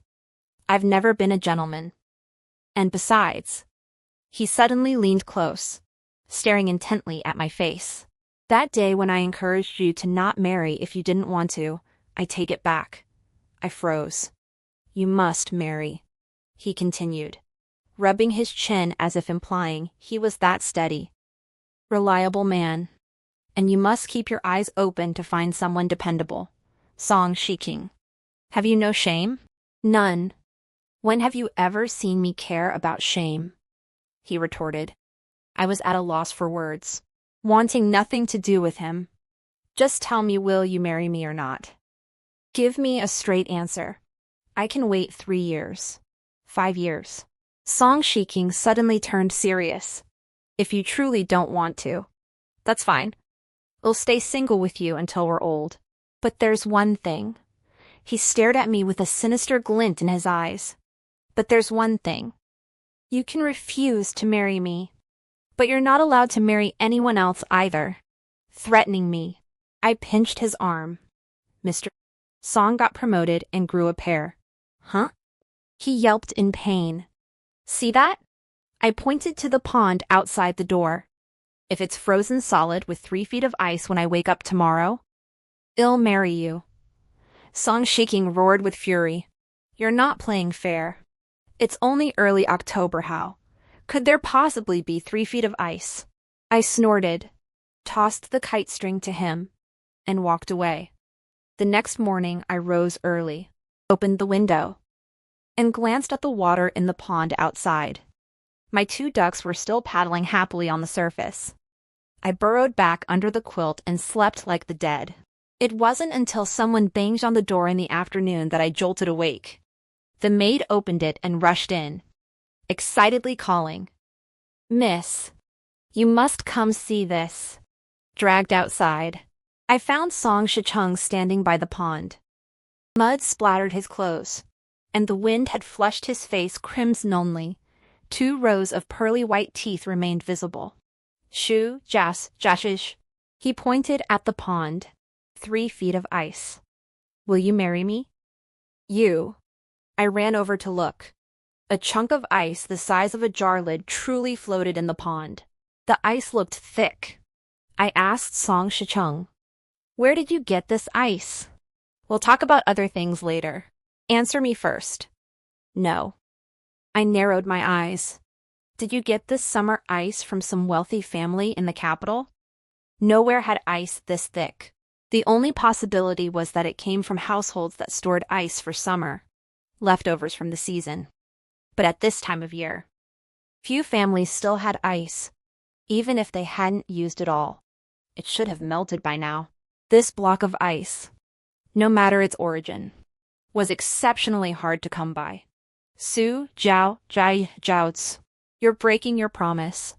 I've never been a gentleman. And besides, he suddenly leaned close, staring intently at my face. That day when I encouraged you to not marry if you didn't want to, I take it back. I froze. You must marry, he continued, rubbing his chin as if implying he was that steady. Reliable man. And you must keep your eyes open to find someone dependable. Song Shiking. Have you no shame? None. When have you ever seen me care about shame? He retorted. I was at a loss for words, wanting nothing to do with him. Just tell me, will you marry me or not? Give me a straight answer. I can wait 3 years. 5 years. Song Shiking suddenly turned serious. If you truly don't want to, that's fine. We'll stay single with you until we're old. But there's one thing. He stared at me with a sinister glint in his eyes. But there's one thing. You can refuse to marry me, but you're not allowed to marry anyone else either. Threatening me. I pinched his arm. Mr. Song got promoted and grew a pair. Huh? He yelped in pain. See that? I pointed to the pond outside the door. If it's frozen solid with 3 feet of ice when I wake up tomorrow, I'll marry you. Song Shiking roared with fury. You're not playing fair. It's only early October, how could there possibly be 3 feet of ice? I snorted, tossed the kite string to him, and walked away. The next morning I rose early, opened the window, and glanced at the water in the pond outside. My 2 ducks were still paddling happily on the surface. I burrowed back under the quilt and slept like the dead. It wasn't until someone banged on the door in the afternoon that I jolted awake. The maid opened it and rushed in, excitedly calling, Miss, you must come see this. Dragged outside, I found Song Shicheng standing by the pond. Mud splattered his clothes, and the wind had flushed his face crimson-only. 2 rows of pearly white teeth remained visible. Shu, jas, jashish. He pointed at the pond. 3 feet of ice. Will you marry me? You. I ran over to look. A chunk of ice the size of a jar lid truly floated in the pond. The ice looked thick. I asked Song Shicheng, where did you get this ice? We'll talk about other things later. Answer me first. No. I narrowed my eyes. Did you get this summer ice from some wealthy family in the capital? Nowhere had ice this thick. The only possibility was that it came from households that stored ice for summer, leftovers from the season. But at this time of year, few families still had ice, even if they hadn't used it all. It should have melted by now. This block of ice, no matter its origin, was exceptionally hard to come by. Su, Jiao, Jai, Jiaoz. You're breaking your promise,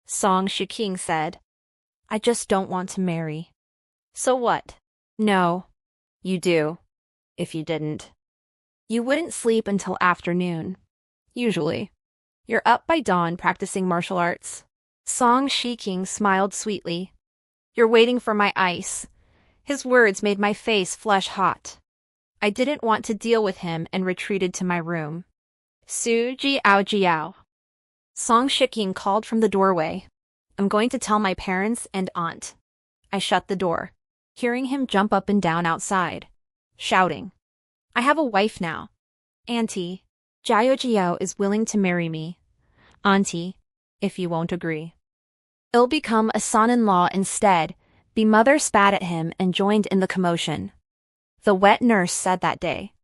Song Shiking said. I just don't want to marry. So what? No. You do. If you didn't. You wouldn't sleep until afternoon. Usually. You're up by dawn practicing martial arts. Song Shiking smiled sweetly. You're waiting for my ice. His words made my face flush hot. I didn't want to deal with him and retreated to my room. Su Jiao Jiao. Song Shiking called from the doorway. I'm going to tell my parents and aunt. I shut the door, hearing him jump up and down outside, shouting, I have a wife now. Auntie, Xiao Zhi is willing to marry me. Auntie, if you won't agree. I'll become a son-in-law instead. The mother spat at him and joined in the commotion. The wet nurse said that day.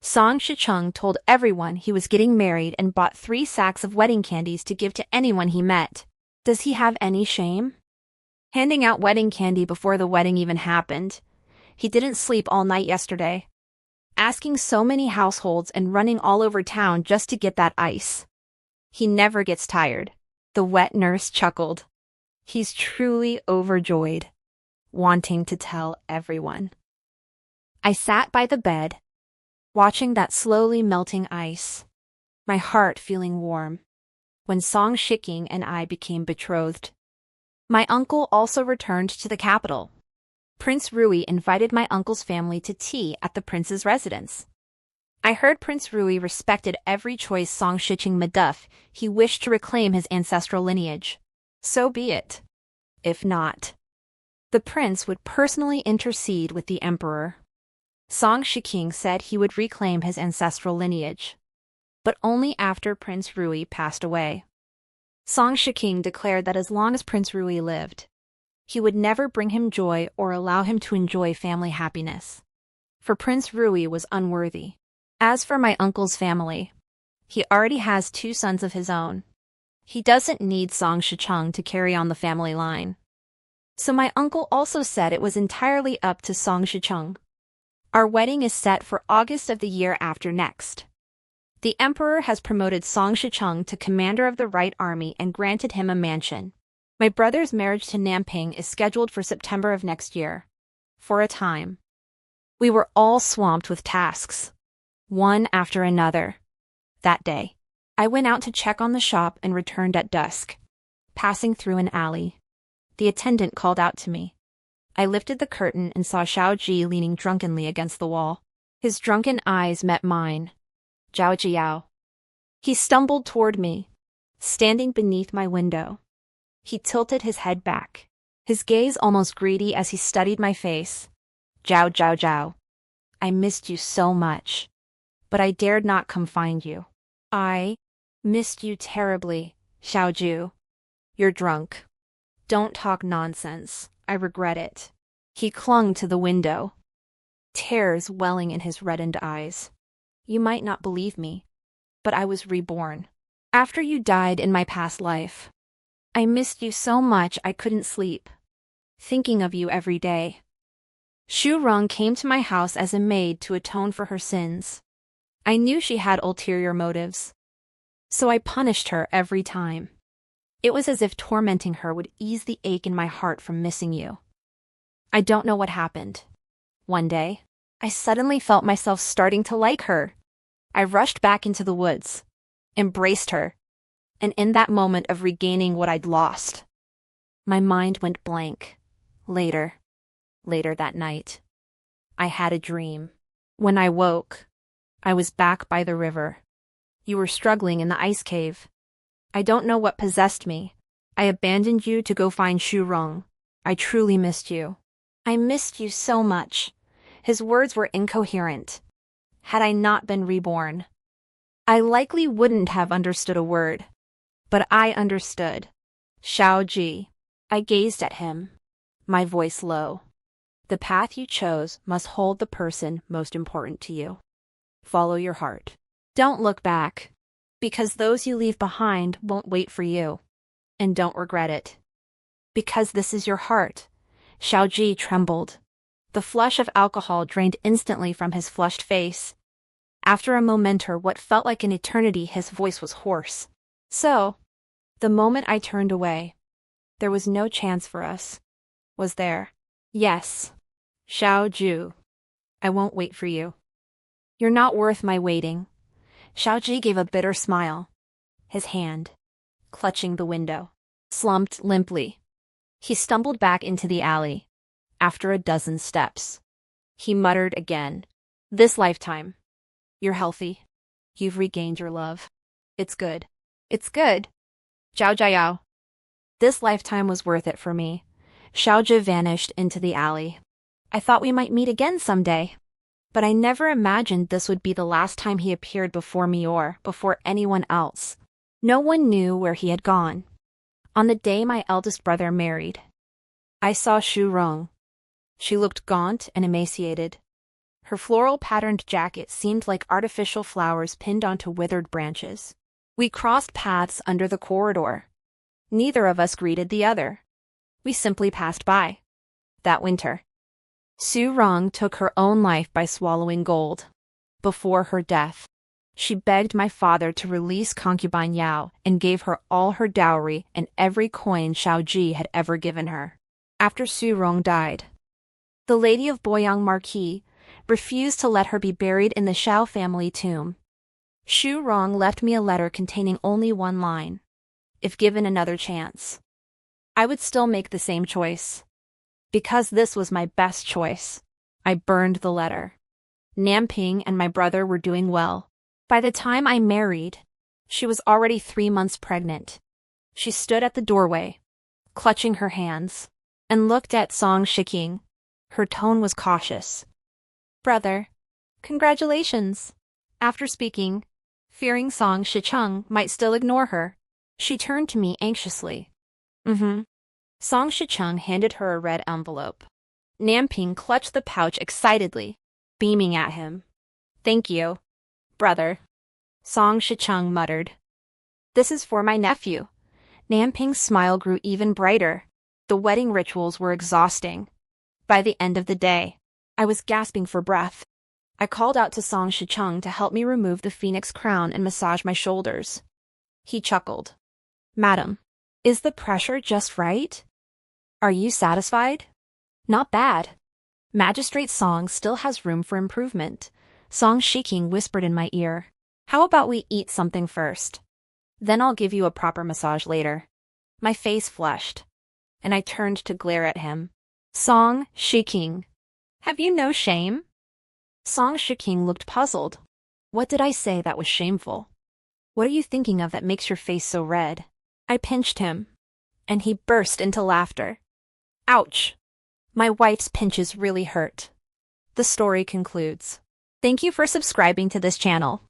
Song Shicheng told everyone he was getting married and bought 3 sacks of wedding candies to give to anyone he met. Does he have any shame? Handing out wedding candy before the wedding even happened. He didn't sleep all night yesterday. Asking so many households and running all over town just to get that ice. He never gets tired. The wet nurse chuckled. He's truly overjoyed, wanting to tell everyone. I sat by the bed, watching that slowly melting ice, my heart feeling warm, when Song Shiking and I became betrothed. My uncle also returned to the capital. Prince Rui invited my uncle's family to tea at the prince's residence. I heard Prince Rui respected every choice Song Shicheng made. He wished to reclaim his ancestral lineage. So be it. If not, the prince would personally intercede with the emperor. Song Shiking said he would reclaim his ancestral lineage, but only after Prince Rui passed away. Song Shiking declared that as long as Prince Rui lived, he would never bring him joy or allow him to enjoy family happiness, for Prince Rui was unworthy. As for my uncle's family, he already has 2 sons of his own. He doesn't need Song Shicheng to carry on the family line. So my uncle also said it was entirely up to Song Shicheng. Our wedding is set for August of the year after next. The emperor has promoted Song Shicheng to commander of the Right Army and granted him a mansion. My brother's marriage to Namping is scheduled for September of next year. For a time, we were all swamped with tasks, one after another. That day, I went out to check on the shop and returned at dusk. Passing through an alley, the attendant called out to me. I lifted the curtain and saw Xiao Zhi leaning drunkenly against the wall. His drunken eyes met mine. Zhao Jiao. He stumbled toward me, standing beneath my window. He tilted his head back, his gaze almost greedy as he studied my face. Zhao Zhao Zhao. I missed you so much, but I dared not come find you. I missed you terribly, Xiao Zhi. You're drunk. Don't talk nonsense. I regret it. He clung to the window, tears welling in his reddened eyes. You might not believe me, but I was reborn. After you died in my past life, I missed you so much I couldn't sleep, thinking of you every day. Xu Rong came to my house as a maid to atone for her sins. I knew she had ulterior motives, so I punished her every time. It was as if tormenting her would ease the ache in my heart from missing you. I don't know what happened. One day, I suddenly felt myself starting to like her. I rushed back into the woods, embraced her, and in that moment of regaining what I'd lost, my mind went blank. Later that night, I had a dream. When I woke, I was back by the river. You were struggling in the ice cave. I don't know what possessed me. I abandoned you to go find Xu Rong. I truly missed you. I missed you so much. His words were incoherent. Had I not been reborn, I likely wouldn't have understood a word. But I understood. Xiao Zhi. I gazed at him, my voice low. The path you chose must hold the person most important to you. Follow your heart. Don't look back, because those you leave behind won't wait for you. And don't regret it. Because this is your heart. Xiao Zhi trembled. The flush of alcohol drained instantly from his flushed face. After a moment or what felt like an eternity, his voice was hoarse. So, the moment I turned away, there was no chance for us, was there? Yes. Xiao Zhi. I won't wait for you. You're not worth my waiting. Xiao Zhi gave a bitter smile. His hand, clutching the window, slumped limply. He stumbled back into the alley. After a dozen steps, he muttered again. This lifetime. You're healthy. You've regained your love. It's good. It's good. Zhao Jiao. This lifetime was worth it for me. Xiao Zhi vanished into the alley. I thought we might meet again someday. But I never imagined this would be the last time he appeared before me or before anyone else. No one knew where he had gone. On the day my eldest brother married, I saw Xu Rong. She looked gaunt and emaciated. Her floral-patterned jacket seemed like artificial flowers pinned onto withered branches. We crossed paths under the corridor. Neither of us greeted the other. We simply passed by. That winter, Xu Rong took her own life by swallowing gold. Before her death, she begged my father to release concubine Yao and gave her all her dowry and every coin Xiao Zhi had ever given her. After Xu Rong died, the lady of Boyang Marquis refused to let her be buried in the Xiao family tomb. Xu Rong left me a letter containing only one line. If given another chance, I would still make the same choice. Because this was my best choice, I burned the letter. Namping and my brother were doing well. By the time I married, she was already 3 months pregnant. She stood at the doorway, clutching her hands, and looked at Song Shiking. Her tone was cautious. Brother, congratulations. After speaking, fearing Song Shicheng might still ignore her, she turned to me anxiously. Song Shicheng handed her a red envelope. Namping clutched the pouch excitedly, beaming at him. Thank you, brother, Song Shicheng muttered. This is for my nephew. Namping's smile grew even brighter. The wedding rituals were exhausting. By the end of the day, I was gasping for breath. I called out to Song Shicheng to help me remove the phoenix crown and massage my shoulders. He chuckled. Madam, is the pressure just right? Are you satisfied? Not bad. Magistrate Song still has room for improvement. Song Shiking whispered in my ear. How about we eat something first? Then I'll give you a proper massage later. My face flushed, and I turned to glare at him. Song Shiking, have you no shame? Song Shiking looked puzzled. What did I say that was shameful? What are you thinking of that makes your face so red? I pinched him, and he burst into laughter. Ouch! My wife's pinches really hurt. The story concludes. Thank you for subscribing to this channel.